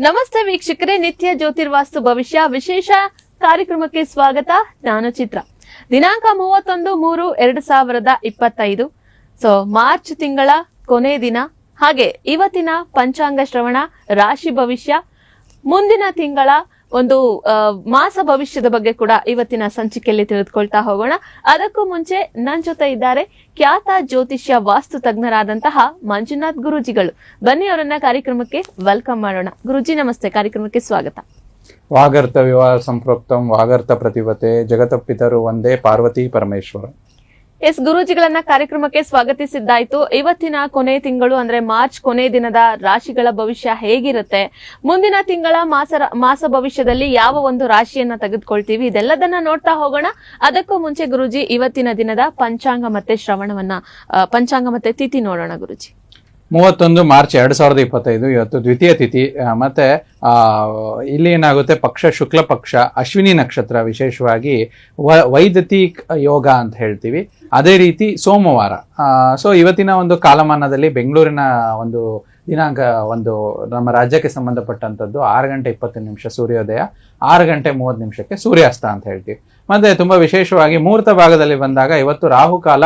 ನಮಸ್ತೆ ವೀಕ್ಷಕರೇ, ನಿತ್ಯ ಜ್ಯೋತಿರ್ವಾಸ್ತು ಭವಿಷ್ಯ ವಿಶೇಷ ಕಾರ್ಯಕ್ರಮಕ್ಕೆ ಸ್ವಾಗತ. ನಾನು ಚಿತ್ರ. ದಿನಾಂಕ 31/3/2025. ಮಾರ್ಚ್ ತಿಂಗಳ ಕೊನೆ ದಿನ. ಹಾಗೆ ಇವತ್ತಿನ ಪಂಚಾಂಗ ಶ್ರವಣ, ರಾಶಿ ಭವಿಷ್ಯ, ಮುಂದಿನ ತಿಂಗಳ ಒಂದು ಮಾಸ ಭವಿಷ್ಯದ ಬಗ್ಗೆ ಕೂಡ ಇವತ್ತಿನ ಸಂಚಿಕೆಯಲ್ಲಿ ತಿಳಿದುಕೊಳ್ತಾ ಹೋಗೋಣ. ಅದಕ್ಕೂ ಮುಂಚೆ ನನ್ನ ಜೊತೆ ಇದ್ದಾರೆ ಖ್ಯಾತ ಜ್ಯೋತಿಷ್ಯ ವಾಸ್ತು ತಜ್ಞರಾದಂತಹ ಮಂಜುನಾಥ್ ಗುರೂಜಿಗಳು. ಬನ್ನಿ ಅವರನ್ನ ಕಾರ್ಯಕ್ರಮಕ್ಕೆ ವೆಲ್ಕಮ್ ಮಾಡೋಣ. ಗುರೂಜಿ ನಮಸ್ತೆ, ಕಾರ್ಯಕ್ರಮಕ್ಕೆ ಸ್ವಾಗತ. ವಾಗರ್ತ ವಿವಾಹ ಸಂಪ್ರೋಕ್ತಂ ವಾಗರ್ತ ಪ್ರತಿಪತೆ ಜಗತಪಿತರು ಒಂದೇ ಪಾರ್ವತಿ ಪರಮೇಶ್ವರ. ಎಸ್, ಗುರೂಜಿಗಳನ್ನ ಕಾರ್ಯಕ್ರಮಕ್ಕೆ ಸ್ವಾಗತಿಸಿದ್ದಾಯ್ತು. ಇವತ್ತಿನ ಕೊನೆ ತಿಂಗಳು ಅಂದ್ರೆ ಮಾರ್ಚ್ ಕೊನೆ ದಿನದ ರಾಶಿಗಳ ಭವಿಷ್ಯ ಹೇಗಿರುತ್ತೆ, ಮುಂದಿನ ತಿಂಗಳ ಮಾಸ ಭವಿಷ್ಯದಲ್ಲಿ ಯಾವ ಒಂದು ರಾಶಿಯನ್ನ ತೆಗೆದುಕೊಳ್ತೀವಿ, ಇದೆಲ್ಲದನ್ನ ನೋಡ್ತಾ ಹೋಗೋಣ. ಅದಕ್ಕೂ ಮುಂಚೆ ಗುರೂಜಿ ಇವತ್ತಿನ ದಿನದ ಪಂಚಾಂಗ ಮತ್ತೆ ತಿಥಿ ನೋಡೋಣ. ಗುರೂಜಿ 31 ಮಾರ್ಚ್ 2025 ಇವತ್ತು ದ್ವಿತೀಯ ತಿಥಿ. ಮತ್ತೆ ಇಲ್ಲಿ ಏನಾಗುತ್ತೆ, ಪಕ್ಷ ಶುಕ್ಲ ಪಕ್ಷ, ಅಶ್ವಿನಿ ನಕ್ಷತ್ರ, ವಿಶೇಷವಾಗಿ ವೈದ್ಯತಿಕ್ ಯೋಗ ಅಂತ ಹೇಳ್ತೀವಿ. ಅದೇ ರೀತಿ ಸೋಮವಾರ. ಸೊ ಇವತ್ತಿನ ಒಂದು ಕಾಲಮಾನದಲ್ಲಿ ಬೆಂಗಳೂರಿನ ಒಂದು ದಿನಾಂಕ ಒಂದು ನಮ್ಮ ರಾಜ್ಯಕ್ಕೆ ಸಂಬಂಧಪಟ್ಟಂಥದ್ದು 6:20 ಸೂರ್ಯೋದಯ, 6:30 ಸೂರ್ಯಾಸ್ತ ಅಂತ ಹೇಳ್ತೀವಿ. ಮತ್ತೆ ತುಂಬಾ ವಿಶೇಷವಾಗಿ ಮುಹೂರ್ತ ಭಾಗದಲ್ಲಿ ಬಂದಾಗ ಇವತ್ತು ರಾಹುಕಾಲ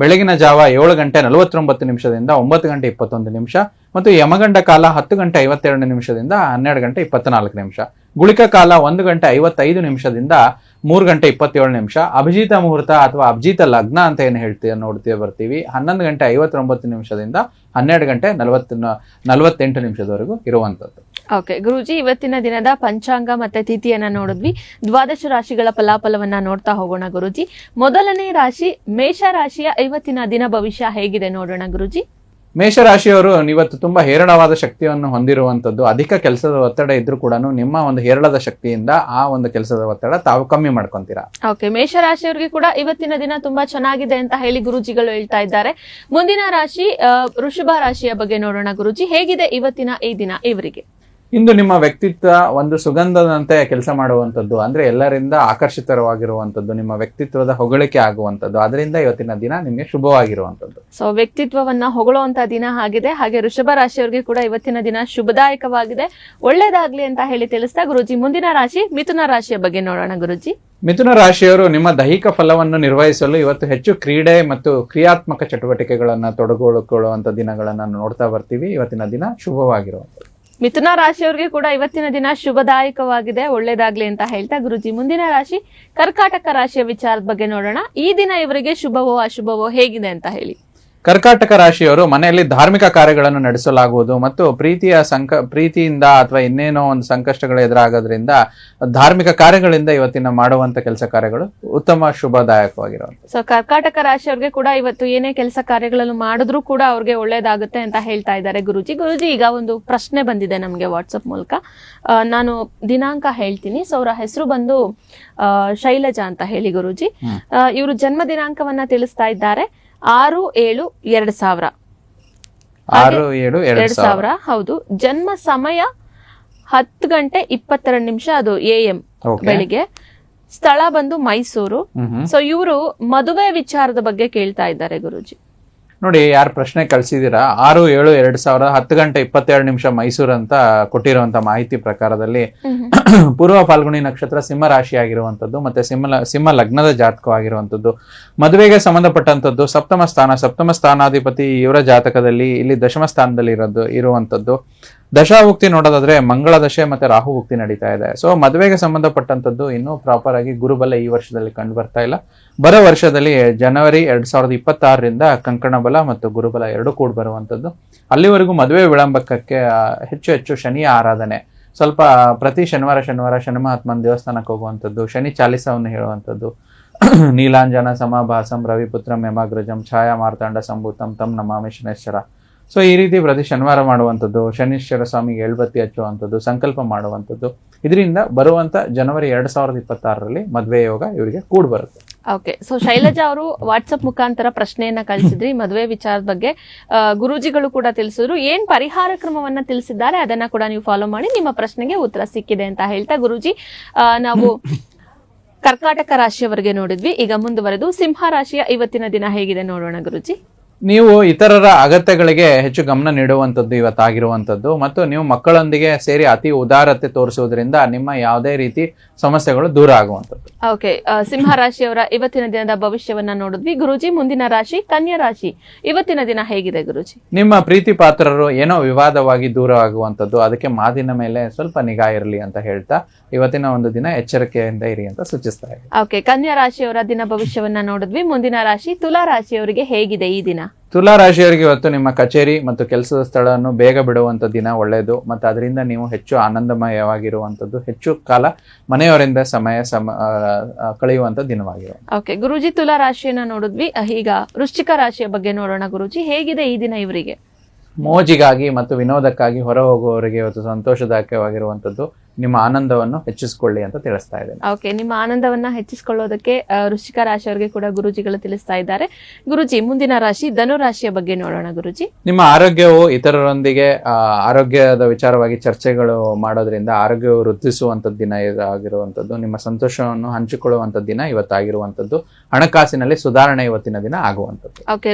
ಬೆಳಗಿನ ಜಾವ 7:49 9:21 ಮತ್ತು ಯಮಗಂಡ ಕಾಲ 10:52 12:24. ಗುಳಿಕ ಕಾಲ 1:55 3:27. ಅಭಿಜಿತ ಮುಹೂರ್ತ ಅಥವಾ ಅಭಿಜಿತ ಲಗ್ನ ಅಂತ ಏನು ನೋಡ್ತೀವಿ ಬರ್ತೀವಿ 11:59 12:48 ಇರುವಂತದ್ದು. ಓಕೆ ಗುರೂಜಿ, ಇವತ್ತಿನ ದಿನದ ಪಂಚಾಂಗ ಮತ್ತೆ ತಿಥಿಯನ್ನ ನೋಡಿದ್ವಿ. ದ್ವಾದಶ ರಾಶಿಗಳ ಫಲಾಫಲವನ್ನ ನೋಡ್ತಾ ಹೋಗೋಣ. ಗುರೂಜಿ, ಮೊದಲನೇ ರಾಶಿ ಮೇಷ ರಾಶಿಯ ಇವತ್ತಿನ ದಿನ ಭವಿಷ್ಯ ಹೇಗಿದೆ ನೋಡೋಣ. ಗುರೂಜಿ, ಮೇಷರಾಶಿಯವರು ಇವತ್ತು ತುಂಬಾ ಹೇರಳವಾದ ಶಕ್ತಿಯನ್ನು ಹೊಂದಿರುವಂತದ್ದು. ಅಧಿಕ ಕೆಲಸದ ಒತ್ತಡ ಇದ್ರೂ ಕೂಡ ನಿಮ್ಮ ಒಂದು ಹೇರಳದ ಶಕ್ತಿಯಿಂದ ಆ ಒಂದು ಕೆಲಸದ ಒತ್ತಡ ತಾವು ಕಮ್ಮಿ ಮಾಡ್ಕೊಂತೀರಾ. ಓಕೆ, ಮೇಷರಾಶಿಯವರಿಗೆ ಕೂಡ ಇವತ್ತಿನ ದಿನ ತುಂಬಾ ಚೆನ್ನಾಗಿದೆ ಅಂತ ಹೇಳಿ ಗುರೂಜಿಗಳು ಹೇಳ್ತಾ ಇದ್ದಾರೆ. ಮುಂದಿನ ರಾಶಿ ವೃಷಭ ರಾಶಿಯ ಬಗ್ಗೆ ನೋಡೋಣ. ಗುರೂಜಿ, ಹೇಗಿದೆ ಇವತ್ತಿನ ಈ ದಿನ ಇವರಿಗೆ? ಇಂದು ನಿಮ್ಮ ವ್ಯಕ್ತಿತ್ವ ಒಂದು ಸುಗಂಧದಂತೆ ಕೆಲಸ ಮಾಡುವಂಥದ್ದು, ಅಂದ್ರೆ ಎಲ್ಲರಿಂದ ಆಕರ್ಷಿತವಾಗಿರುವಂಥದ್ದು, ನಿಮ್ಮ ವ್ಯಕ್ತಿತ್ವದ ಹೊಗಳಿಕೆ ಆಗುವಂಥದ್ದು. ಅದರಿಂದ ಇವತ್ತಿನ ದಿನ ನಿಮಗೆ ಶುಭವಾಗಿರುವಂಥದ್ದು. ಸೊ ವ್ಯಕ್ತಿತ್ವವನ್ನ ಹೊಗಳುವಂತ ದಿನ ಆಗಿದೆ. ಹಾಗೆ ವೃಷಭ ರಾಶಿಯವರಿಗೆ ಕೂಡ ಇವತ್ತಿನ ದಿನ ಶುಭದಾಯಕವಾಗಿದೆ, ಒಳ್ಳೇದಾಗ್ಲಿ ಅಂತ ಹೇಳಿ ತಿಳಿಸ್ತಾ ಗುರೂಜಿ ಮುಂದಿನ ರಾಶಿ ಮಿಥುನ ರಾಶಿಯ ಬಗ್ಗೆ ನೋಡೋಣ. ಗುರೂಜಿ, ಮಿಥುನ ರಾಶಿಯವರು ನಿಮ್ಮ ದೈಹಿಕ ಫಲವನ್ನು ನಿರ್ವಹಿಸಲು ಇವತ್ತು ಹೆಚ್ಚು ಕ್ರೀಡೆ ಮತ್ತು ಕ್ರಿಯಾತ್ಮಕ ಚಟುವಟಿಕೆಗಳನ್ನ ತೊಡಗಿಕೊಳ್ಳುವಂತ ದಿನಗಳನ್ನ ನೋಡ್ತಾ ಬರ್ತೀವಿ. ಇವತ್ತಿನ ದಿನ ಶುಭವಾಗಿರುವಂಥದ್ದು. ಮಿಥುನ ರಾಶಿಯವರಿಗೆ ಕೂಡ ಇವತ್ತಿನ ದಿನ ಶುಭದಾಯಕವಾಗಿದೆ, ಒಳ್ಳೇದಾಗ್ಲಿ ಅಂತ ಹೇಳ್ತಾ ಗುರೂಜಿ ಮುಂದಿನ ರಾಶಿ ಕರ್ಕಾಟಕ ರಾಶಿಯ ವಿಚಾರದ ಬಗ್ಗೆ ನೋಡೋಣ. ಈ ದಿನ ಇವರಿಗೆ ಶುಭವೋ ಅಶುಭವೋ ಹೇಗಿದೆ ಅಂತ ಹೇಳಿ. ಕರ್ಕಾಟಕ ರಾಶಿಯವರು ಮನೆಯಲ್ಲಿ ಧಾರ್ಮಿಕ ಕಾರ್ಯಗಳನ್ನು ನಡೆಸಲಾಗುವುದು ಮತ್ತು ಪ್ರೀತಿಯಿಂದ ಅಥವಾ ಇನ್ನೇನೋ ಒಂದು ಸಂಕಷ್ಟಗಳು ಎದುರಾಗೋದ್ರಿಂದ ಧಾರ್ಮಿಕ ಕಾರ್ಯಗಳಿಂದ ಇವತ್ತಿನ ಮಾಡುವಂತ ಕೆಲಸ ಕಾರ್ಯಗಳು ಉತ್ತಮ ಶುಭದಾಯಕವಾಗಿರುವಂತ. ಸೊ ಕರ್ಕಾಟಕ ರಾಶಿಯವ್ರಿಗೆ ಕೂಡ ಇವತ್ತು ಏನೇ ಕೆಲಸ ಕಾರ್ಯಗಳನ್ನು ಮಾಡಿದ್ರು ಕೂಡ ಅವ್ರಿಗೆ ಒಳ್ಳೇದಾಗುತ್ತೆ ಅಂತ ಹೇಳ್ತಾ ಇದ್ದಾರೆ ಗುರೂಜಿ. ಈಗ ಒಂದು ಪ್ರಶ್ನೆ ಬಂದಿದೆ ನಮ್ಗೆ ವಾಟ್ಸಪ್ ಮೂಲಕ. ನಾನು ದಿನಾಂಕ ಹೇಳ್ತೀನಿ. ಸೊ ಅವರ ಹೆಸರು ಬಂದು ಶೈಲಜಾ ಅಂತ ಹೇಳಿ ಗುರೂಜಿ. ಇವರು ಜನ್ಮ ದಿನಾಂಕವನ್ನ ತಿಳಿಸ್ತಾ ಇದ್ದಾರೆ 6/7/2000. 6/7/2000 ಹೌದು. ಜನ್ಮ ಸಮಯ 10:22 ಅದು AM ಬೆಳಿಗ್ಗೆ. ಸ್ಥಳ ಬಂದು ಮೈಸೂರು. ಸೊ ಇವರು ಮದುವೆ ವಿಚಾರದ ಬಗ್ಗೆ ಕೇಳ್ತಾ ಇದ್ದಾರೆ ಗುರೂಜಿ. ನೋಡಿ, ಯಾರು ಪ್ರಶ್ನೆ ಕಳ್ಸಿದೀರಾ 6/7/2000 10:22 ಮೈಸೂರು ಅಂತ ಕೊಟ್ಟಿರುವಂತ ಮಾಹಿತಿ ಪ್ರಕಾರದಲ್ಲಿ ಪೂರ್ವ ಫಾಲ್ಗುಣಿ ನಕ್ಷತ್ರ ಸಿಂಹ ರಾಶಿ ಆಗಿರುವಂತದ್ದು ಮತ್ತೆ ಸಿಂಹ ಲಗ್ನದ ಜಾತಕವಾಗಿರುವಂತದ್ದು. ಮದುವೆಗೆ ಸಂಬಂಧಪಟ್ಟಂತದ್ದು ಸಪ್ತಮ ಸ್ಥಾನಾಧಿಪತಿ ಇವರ ಜಾತಕದಲ್ಲಿ ಇಲ್ಲಿ ದಶಮ ಸ್ಥಾನದಲ್ಲಿ ಇರುವಂತದ್ದು. ದಶಾಭುಕ್ತಿ ನೋಡೋದಾದ್ರೆ ಮಂಗಳ ದಶೆ ಮತ್ತೆ ರಾಹುಭುಕ್ತಿ ನಡೀತಾ ಇದೆ. ಸೊ ಮದುವೆಗೆ ಸಂಬಂಧಪಟ್ಟಂತದ್ದು ಇನ್ನೂ ಪ್ರಾಪರ್ ಆಗಿ ಗುರುಬಲ ಈ ವರ್ಷದಲ್ಲಿ ಕಂಡು ಬರ್ತಾ ಇಲ್ಲ. ಬರೋ ವರ್ಷದಲ್ಲಿ ಜನವರಿ 2026 ಕಂಕಣ ಬಲ ಮತ್ತು ಗುರುಬಲ ಎರಡು ಕೂಡ ಬರುವಂತದ್ದು. ಅಲ್ಲಿವರೆಗೂ ಮದುವೆ ವಿಳಂಬಕ್ಕೆ ಹೆಚ್ಚು ಶನಿಯ ಆರಾಧನೆ, ಸ್ವಲ್ಪ ಪ್ರತಿ ಶನಿವಾರ ಶನಿ ಮಹಾತ್ಮನ ದೇವಸ್ಥಾನಕ್ಕೆ ಹೋಗುವಂಥದ್ದು, ಶನಿ ಚಾಲಿಸವನ್ನು ಹೇಳುವಂಥದ್ದು, ನೀಲಾಂಜನ ಸಮಾಭಾಸಂ ರವಿಪುತ್ರಂ ಯಮಾಗ್ರಜಂ ಛಾಯಾ ಮಾರ್ತಾಂಡ ಸಂಭೂತಂ ತಂ ನಮಾಮಿ ಶನೇಶ್ವರ. ಸೊ ಈ ರೀತಿ ಪ್ರತಿ ಶನಿವಾರ ಮಾಡುವಂಥದ್ದು, ಶನೀಶ್ವರ ಸ್ವಾಮಿಗೆ ಎಳ್ಬತ್ತಿ ಹಚ್ಚುವಂಥದ್ದು, ಸಂಕಲ್ಪ ಮಾಡುವಂಥದ್ದು. ಇದರಿಂದ ಬರುವಂತ ಜನವರಿ 2026 ಮದುವೆ ಯೋಗ ಇವರಿಗೆ ಕೂಡ ಬರುತ್ತೆ. ಓಕೆ, ಸೊ ಶೈಲಜಾ ಅವರು ವಾಟ್ಸಪ್ ಮುಖಾಂತರ ಪ್ರಶ್ನೆಯನ್ನ ಕಳಿಸಿದ್ರಿ ಮದುವೆ ವಿಚಾರದ ಬಗ್ಗೆ. ಗುರೂಜಿಗಳು ಕೂಡ ತಿಳಿಸಿದ್ರು. ಏನ್ ಪರಿಹಾರ ಕ್ರಮವನ್ನ ತಿಳಿಸಿದ್ದಾರೆ ಅದನ್ನ ಕೂಡ ನೀವು ಫಾಲೋ ಮಾಡಿ, ನಿಮ್ಮ ಪ್ರಶ್ನೆಗೆ ಉತ್ತರ ಸಿಕ್ಕಿದೆ ಅಂತ ಹೇಳ್ತಾ ಗುರೂಜಿ ನಾವು ಕರ್ಕಾಟಕ ರಾಶಿಯವರೆಗೆ ನೋಡಿದ್ವಿ. ಈಗ ಮುಂದುವರೆದು ಸಿಂಹ ರಾಶಿಯ ಇವತ್ತಿನ ದಿನ ಹೇಗಿದೆ ನೋಡೋಣ ಗುರೂಜಿ. ನೀವು ಇತರರ ಅಗತ್ಯಗಳಿಗೆ ಹೆಚ್ಚು ಗಮನ ನೀಡುವಂಥದ್ದು ಇವತ್ತಾಗಿರುವಂಥದ್ದು, ಮತ್ತು ನೀವು ಮಕ್ಕಳೊಂದಿಗೆ ಸೇರಿ ಅತಿ ಉದಾರತೆ ತೋರಿಸುವುದರಿಂದ ನಿಮ್ಮ ಯಾವುದೇ ರೀತಿ ಸಮಸ್ಯೆಗಳು ದೂರ ಆಗುವಂಥದ್ದು. ಓಕೆ, ಸಿಂಹ ರಾಶಿಯವರ ಇವತ್ತಿನ ದಿನದ ಭವಿಷ್ಯವನ್ನ ನೋಡಿದ್ವಿ ಗುರೂಜಿ. ಮುಂದಿನ ರಾಶಿ ಕನ್ಯಾ ರಾಶಿ, ಇವತ್ತಿನ ದಿನ ಹೇಗಿದೆ ಗುರೂಜಿ? ನಿಮ್ಮ ಪ್ರೀತಿ ಪಾತ್ರರು ಏನೋ ವಿವಾದವಾಗಿ ದೂರ ಆಗುವಂಥದ್ದು, ಅದಕ್ಕೆ ಮಾತಿನ ಮೇಲೆ ಸ್ವಲ್ಪ ನಿಗಾ ಇರಲಿ ಅಂತ ಹೇಳ್ತಾ ಇವತ್ತಿನ ಒಂದು ದಿನ ಎಚ್ಚರಿಕೆಯಿಂದ ಇರಿ ಅಂತ ಸೂಚಿಸ್ತಾ ಇದೆ. ಓಕೆ, ಕನ್ಯಾ ರಾಶಿಯವರ ದಿನ ಭವಿಷ್ಯವನ್ನ ನೋಡಿದ್ವಿ. ಮುಂದಿನ ರಾಶಿ ತುಲಾ ರಾಶಿಯವರಿಗೆ ಹೇಗಿದೆ ಈ ದಿನ? ತುಲಾ ರಾಶಿಯವರಿಗೆ ಇವತ್ತು ನಿಮ್ಮ ಕಚೇರಿ ಮತ್ತು ಕೆಲಸದ ಸ್ಥಳವನ್ನು ಬೇಗ ಬಿಡುವಂತ ದಿನ ಒಳ್ಳೆಯದು, ಮತ್ತು ಅದರಿಂದ ನೀವು ಹೆಚ್ಚು ಆನಂದಮಯವಾಗಿರುವಂತದ್ದು, ಹೆಚ್ಚು ಕಾಲ ಮನೆಯವರಿಂದ ಸಮಯ ಕಳೆಯುವಂತ ದಿನವಾಗಿದೆ. ಓಕೆ ಗುರೂಜಿ, ತುಲಾ ರಾಶಿಯನ್ನ ನೋಡಿದ್ವಿ. ಈಗ ವೃಶ್ಚಿಕ ರಾಶಿಯ ಬಗ್ಗೆ ನೋಡೋಣ ಗುರೂಜಿ. ಹೇಗಿದೆ ಈ ದಿನ ಇವರಿಗೆ? ಮೋಜಿಗಾಗಿ ಮತ್ತು ವಿನೋದಕ್ಕಾಗಿ ಹೊರ ಹೋಗುವವರಿಗೆ ಇವತ್ತು ಸಂತೋಷದಾಯಕವಾಗಿರುವಂತದ್ದು. ನಿಮ್ಮ ಆನಂದವನ್ನು ಹೆಚ್ಚಿಸಿಕೊಳ್ಳಿ ಅಂತ ತಿಳಿಸ್ತಾ ಇದ್ದೇನೆ. ಓಕೆ, ನಿಮ್ಮ ಆನಂದವನ್ನ ಹೆಚ್ಚಿಸಿಕೊಳ್ಳೋದಕ್ಕೆ ವೃಶ್ಚಿಕ ರಾಶಿಯವರಿಗೆ ಕೂಡ ಗುರೂಜಿಗಳು ತಿಳಿಸ್ತಾ ಇದ್ದಾರೆ. ಗುರೂಜಿ, ಮುಂದಿನ ರಾಶಿ ಧನು ರಾಶಿಯ ಬಗ್ಗೆ ನೋಡೋಣ ಗುರೂಜಿ. ನಿಮ್ಮ ಆರೋಗ್ಯವು ಇತರರೊಂದಿಗೆ ಆರೋಗ್ಯದ ವಿಚಾರವಾಗಿ ಚರ್ಚೆಗಳು ಮಾಡೋದ್ರಿಂದ ಆರೋಗ್ಯವು ವೃದ್ಧಿಸುವಂತದ್ದು ದಿನ ಆಗಿರುವಂತದ್ದು. ನಿಮ್ಮ ಸಂತೋಷವನ್ನು ಹಂಚಿಕೊಳ್ಳುವಂತ ದಿನ ಇವತ್ತಾಗಿರುವಂತದ್ದು. ಹಣಕಾಸಿನಲ್ಲಿ ಸುಧಾರಣೆ ಇವತ್ತಿನ ದಿನ ಆಗುವಂತದ್ದು. ಓಕೆ,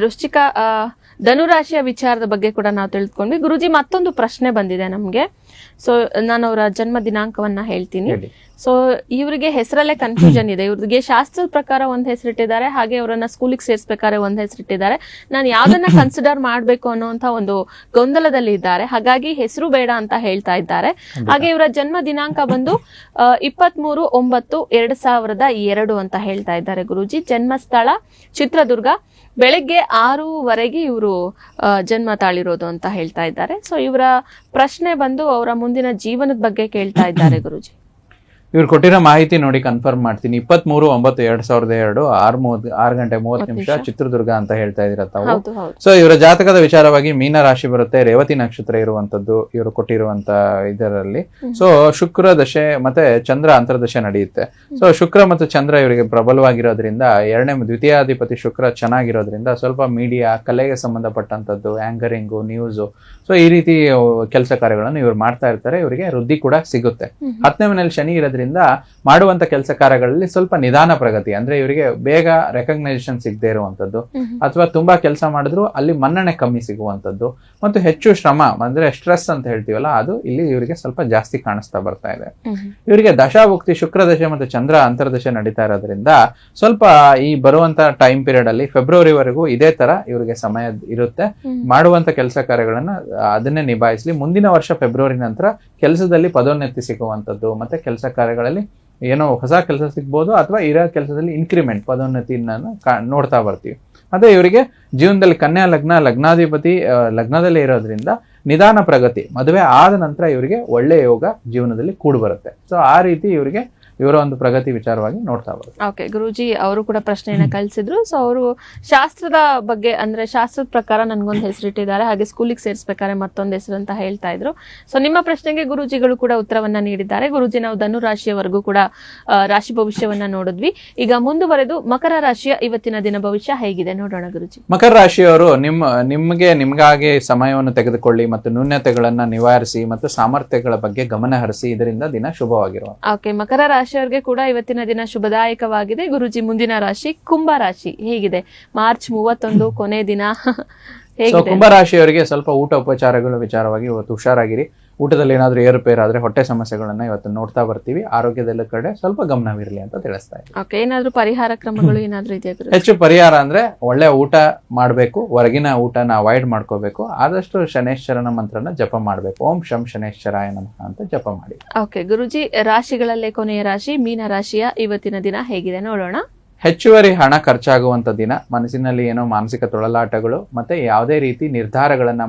ಧನು ರಾಶಿಯ ವಿಚಾರದ ಬಗ್ಗೆ ಕೂಡ ನಾವು ತಿಳಿದುಕೊಂಡ್ವಿ ಗುರೂಜಿ. ಮತ್ತೊಂದು ಪ್ರಶ್ನೆ ಬಂದಿದೆ ನಮ್ಗೆ. ಸೊ ನಾನು ಅವರ ಜನ್ಮ ದಿನಾಂಕವನ್ನ ಹೇಳ್ತೀನಿ. ಸೊ ಇವರಿಗೆ ಹೆಸರಲ್ಲೇ ಕನ್ಫ್ಯೂಷನ್ ಇದೆ. ಇವ್ರಿಗೆ ಶಾಸ್ತ್ರದ ಪ್ರಕಾರ ಒಂದ್ ಹೆಸರಿಟ್ಟಿದ್ದಾರೆ, ಹಾಗೆ ಅವರನ್ನ ಸ್ಕೂಲಿಗೆ ಸೇರ್ಸ್ಬೇಕಾದ್ರೆ ಒಂದ್ ಹೆಸರಿಟ್ಟಿದ್ದಾರೆ. ನಾನು ಯಾವ್ದನ್ನ ಕನ್ಸಿಡರ್ ಮಾಡ್ಬೇಕು ಅನ್ನೋಂತ ಒಂದು ಗೊಂದಲದಲ್ಲಿ ಇದ್ದಾರೆ. ಹಾಗಾಗಿ ಹೆಸರು ಬೇಡ ಅಂತ ಹೇಳ್ತಾ ಇದ್ದಾರೆ. ಹಾಗೆ ಇವರ ಜನ್ಮ ದಿನಾಂಕ ಬಂದು 23/9/2002 ಅಂತ ಹೇಳ್ತಾ ಇದ್ದಾರೆ ಗುರೂಜಿ. ಜನ್ಮಸ್ಥಳ ಚಿತ್ರದುರ್ಗ, ಬೆಳಗ್ಗೆ 6:00 ಇವರು ಜನ್ಮ ತಾಳಿರೋದು ಅಂತ ಹೇಳ್ತಾ ಇದ್ದಾರೆ. ಸೊ ಇವರ ಪ್ರಶ್ನೆ ಬಂದು ಅವರ ಮುಂದಿನ ಜೀವನದ ಬಗ್ಗೆ ಕೇಳ್ತಾ ಇದ್ದಾರೆ ಗುರೂಜಿ. ಇವ್ರು ಕೊಟ್ಟಿರೋ ಮಾಹಿತಿ ನೋಡಿ ಕನ್ಫರ್ಮ್ ಮಾಡ್ತೀನಿ. 23/9/2002 6:30 ಚಿತ್ರದುರ್ಗ ಅಂತ ಹೇಳ್ತಾ ಇದೀರ ತಾವು. ಸೊ ಇವರ ಜಾತಕದ ವಿಚಾರವಾಗಿ ಮೀನ ರಾಶಿ ಬರುತ್ತೆ, ರೇವತಿ ನಕ್ಷತ್ರ ಇರುವಂತದ್ದು ಇವರು ಕೊಟ್ಟಿರುವಂತ ಇದರಲ್ಲಿ. ಸೊ ಶುಕ್ರ ದಶೆ ಮತ್ತೆ ಚಂದ್ರ ಅಂತರ್ದಶೆ ನಡೆಯುತ್ತೆ. ಸೊ ಶುಕ್ರ ಮತ್ತು ಚಂದ್ರ ಇವರಿಗೆ ಪ್ರಬಲವಾಗಿರೋದ್ರಿಂದ, ದ್ವಿತೀಯಾಧಿಪತಿ ಶುಕ್ರ ಚೆನ್ನಾಗಿರೋದ್ರಿಂದ ಸ್ವಲ್ಪ ಮೀಡಿಯಾ, ಕಲೆಗೆ ಸಂಬಂಧಪಟ್ಟಂತದ್ದು, ಆಂಕರಿಂಗು, ನ್ಯೂಸ್, ಸೊ ಈ ರೀತಿ ಕೆಲಸ ಕಾರ್ಯಗಳನ್ನು ಇವ್ರು ಮಾಡ್ತಾ ಇರ್ತಾರೆ. ಇವರಿಗೆ ವೃದ್ಧಿ ಕೂಡ ಸಿಗುತ್ತೆ. 10ನೇ ಮನೆಯಲ್ಲಿ ಶನಿ ಇರೋದ್ರಿಂದ ಮಾಡುವಂತ ಕೆಲಸ ಕಾರ್ಯಗಳಲ್ಲಿ ಸ್ವಲ್ಪ ನಿಧಾನ ಪ್ರಗತಿ, ಅಂದ್ರೆ ಇವರಿಗೆ ಬೇಗ ರೆಕಗ್ನೈಸೇಷನ್ ಸಿಗದೆ ಇರುವಂತದ್ದು, ಅಥವಾ ತುಂಬಾ ಕೆಲಸ ಮಾಡಿದ್ರು ಅಲ್ಲಿ ಮನ್ನಣೆ ಕಮ್ಮಿ ಸಿಗುವಂತದ್ದು, ಮತ್ತು ಹೆಚ್ಚು ಶ್ರಮ ಅಂದ್ರೆ ಸ್ಟ್ರೆಸ್ ಅಂತ ಹೇಳ್ತೀವಲ್ಲ, ಅದು ಇಲ್ಲಿ ಇವರಿಗೆ ಸ್ವಲ್ಪ ಜಾಸ್ತಿ ಕಾಣಿಸ್ತಾ ಬರ್ತಾ ಇದೆ. ಇವರಿಗೆ ದಶಾಭುಕ್ತಿ ಶುಕ್ರ ದಶೆ ಮತ್ತು ಚಂದ್ರ ಅಂತರ್ದಶೆ ನಡೀತಾ ಇರೋದ್ರಿಂದ ಸ್ವಲ್ಪ ಈ ಬರುವಂತ ಟೈಮ್ ಪೀರಿಯಡ್ ಅಲ್ಲಿ ಫೆಬ್ರವರಿವರೆಗೂ ಇದೇ ತರ ಇವರಿಗೆ ಸಮಯ ಇರುತ್ತೆ. ಮಾಡುವಂತ ಕೆಲಸ ಕಾರ್ಯಗಳನ್ನ ಅದನ್ನೇ ನಿಭಾಯಿಸಲಿ. ಮುಂದಿನ ವರ್ಷ ಫೆಬ್ರವರಿ ನಂತರ ಕೆಲಸದಲ್ಲಿ ಪದೋನ್ನತಿ ಸಿಗುವಂತದ್ದು, ಮತ್ತೆ ಕೆಲಸ ಕಾರ್ಯಗಳಲ್ಲಿ ಏನೋ ಹೊಸ ಕೆಲಸ ಸಿಗ್ಬೋದು, ಅಥವಾ ಇರೋ ಕೆಲಸದಲ್ಲಿ ಇನ್ಕ್ರಿಮೆಂಟ್, ಪದೋನ್ನತಿನ ನೋಡ್ತಾ ಬರ್ತೀವಿ. ಅದೇ ಇವರಿಗೆ ಜೀವನದಲ್ಲಿ ಕನ್ಯಾ ಲಗ್ನಾಧಿಪತಿ ಲಗ್ನದಲ್ಲೇ ಇರೋದ್ರಿಂದ ನಿಧಾನ ಪ್ರಗತಿ, ಮದುವೆ ಆದ ನಂತರ ಇವರಿಗೆ ಒಳ್ಳೆ ಯೋಗ ಜೀವನದಲ್ಲಿ ಕೂಡಿ ಬರುತ್ತೆ. ಸೊ ಆ ರೀತಿ ಇವರಿಗೆ ಇವರ ಒಂದು ಪ್ರಗತಿ ವಿಚಾರವಾಗಿ ನೋಡ್ತಾ ಬರುತ್ತೆ. ಓಕೆ ಗುರೂಜಿ, ಅವರು ಕೂಡ ಪ್ರಶ್ನೆಯನ್ನ ಕಳಿಸಿದ್ರು. ಸೊ ಅವರು ಶಾಸ್ತ್ರದ ಬಗ್ಗೆ, ಅಂದ್ರೆ ಶಾಸ್ತ್ರದ ಪ್ರಕಾರ ನನ್ಗೊಂದು ಹೆಸರಿಟ್ಟಿದ್ದಾರೆ, ಹಾಗೆ ಸ್ಕೂಲಿಗೆ ಸೇರಿಸ್ಬೇಕಾದ್ರೆ ಮತ್ತೊಂದು ಹೆಸರು ಅಂತ ಹೇಳ್ತಾ ಇದ್ರು. ಸೊ ನಿಮ್ಮ ಪ್ರಶ್ನೆಗೆ ಗುರೂಜಿಗಳು ಕೂಡ ಉತ್ತರವನ್ನ ನೀಡಿದ್ದಾರೆ. ಗುರೂಜಿ, ನಾವು ಧನು ರಾಶಿಯವರೆಗೂ ಕೂಡ ರಾಶಿ ಭವಿಷ್ಯವನ್ನ ನೋಡಿದ್ವಿ. ಈಗ ಮುಂದುವರೆದು ಮಕರ ರಾಶಿಯ ಇವತ್ತಿನ ದಿನ ಭವಿಷ್ಯ ಹೇಗಿದೆ ನೋಡೋಣ ಗುರೂಜಿ. ಮಕರ ರಾಶಿಯವರು ನಿಮಗಾಗಿ ಸಮಯವನ್ನು ತೆಗೆದುಕೊಳ್ಳಿ ಮತ್ತು ನ್ಯೂನತೆಗಳನ್ನ ನಿವಾರಿಸಿ ಮತ್ತು ಸಾಮರ್ಥ್ಯಗಳ ಬಗ್ಗೆ ಗಮನ ಹರಿಸಿ. ಇದರಿಂದ ದಿನ ಶುಭವಾಗಿರುವ. ಓಕೆ, ಮಕರ ರಾಶಿಯವರಿಗೆ ಕೂಡ ಇವತ್ತಿನ ದಿನ ಶುಭದಾಯಕವಾಗಿದೆ. ಗುರೂಜಿ, ಮುಂದಿನ ರಾಶಿ ಕುಂಭ ರಾಶಿ ಹೇಗಿದೆ? ಮಾರ್ಚ್ 31 ಕೊನೆ ದಿನ ಹೇಗಿದೆ? ಕುಂಭರಾಶಿಯವರಿಗೆ ಸ್ವಲ್ಪ ಊಟ ಉಪಚಾರಗಳ ವಿಚಾರವಾಗಿ ಇವತ್ತು ಹುಷಾರಾಗಿರಿ. ಊಟದಲ್ಲಿ ಏನಾದ್ರೂ ಏರುಪೇರು ಆದ್ರೆ ಹೊಟ್ಟೆ ಸಮಸ್ಯೆಗಳನ್ನ ಇವತ್ತು ನೋಡ್ತಾ ಬರ್ತೀವಿ. ಆರೋಗ್ಯದ ಕಡೆ ಸ್ವಲ್ಪ ಗಮನವಿರಲಿ ಅಂತ ತಿಳಿಸ್ತಾ ಇದ್ದೀವಿ. ಓಕೆ, ಏನಾದ್ರೂ ಪರಿಹಾರ ಕ್ರಮಗಳು ಏನಾದ್ರೂ ಇದೆಯಾ? ಹೆಚ್ಚು ಪರಿಹಾರ ಅಂದ್ರೆ ಒಳ್ಳೆ ಊಟ ಮಾಡ್ಬೇಕು, ಹೊರಗಿನ ಊಟನ ಅವಾಯ್ಡ್ ಮಾಡ್ಕೋಬೇಕು. ಆದಷ್ಟು ಶನೇಶ್ವರನ ಮಂತ್ರನ ಜಪ ಮಾಡ್ಬೇಕು. ಓಂ ಶಂ ಶನೇಶ್ವರಾಯ ನಮಃ ಅಂತ ಜಪ ಮಾಡಿ. ಓಕೆ ಗುರೂಜಿ, ರಾಶಿಗಳಲ್ಲೇ ಕೊನೆಯ ರಾಶಿ ಮೀನ ರಾಶಿಯ ಇವತ್ತಿನ ದಿನ ಹೇಗಿದೆ ನೋಡೋಣ. ಹೆಚ್ಚುವರಿ ಹಣ ಖರ್ಚಾಗುವಂತ ದಿನ, ಮನಸ್ಸಿನಲ್ಲಿ ಏನೋ ಮಾನಸಿಕ ತೊಳಲಾಟಗಳು, ಮತ್ತೆ ಯಾವುದೇ ರೀತಿ ನಿರ್ಧಾರಗಳನ್ನ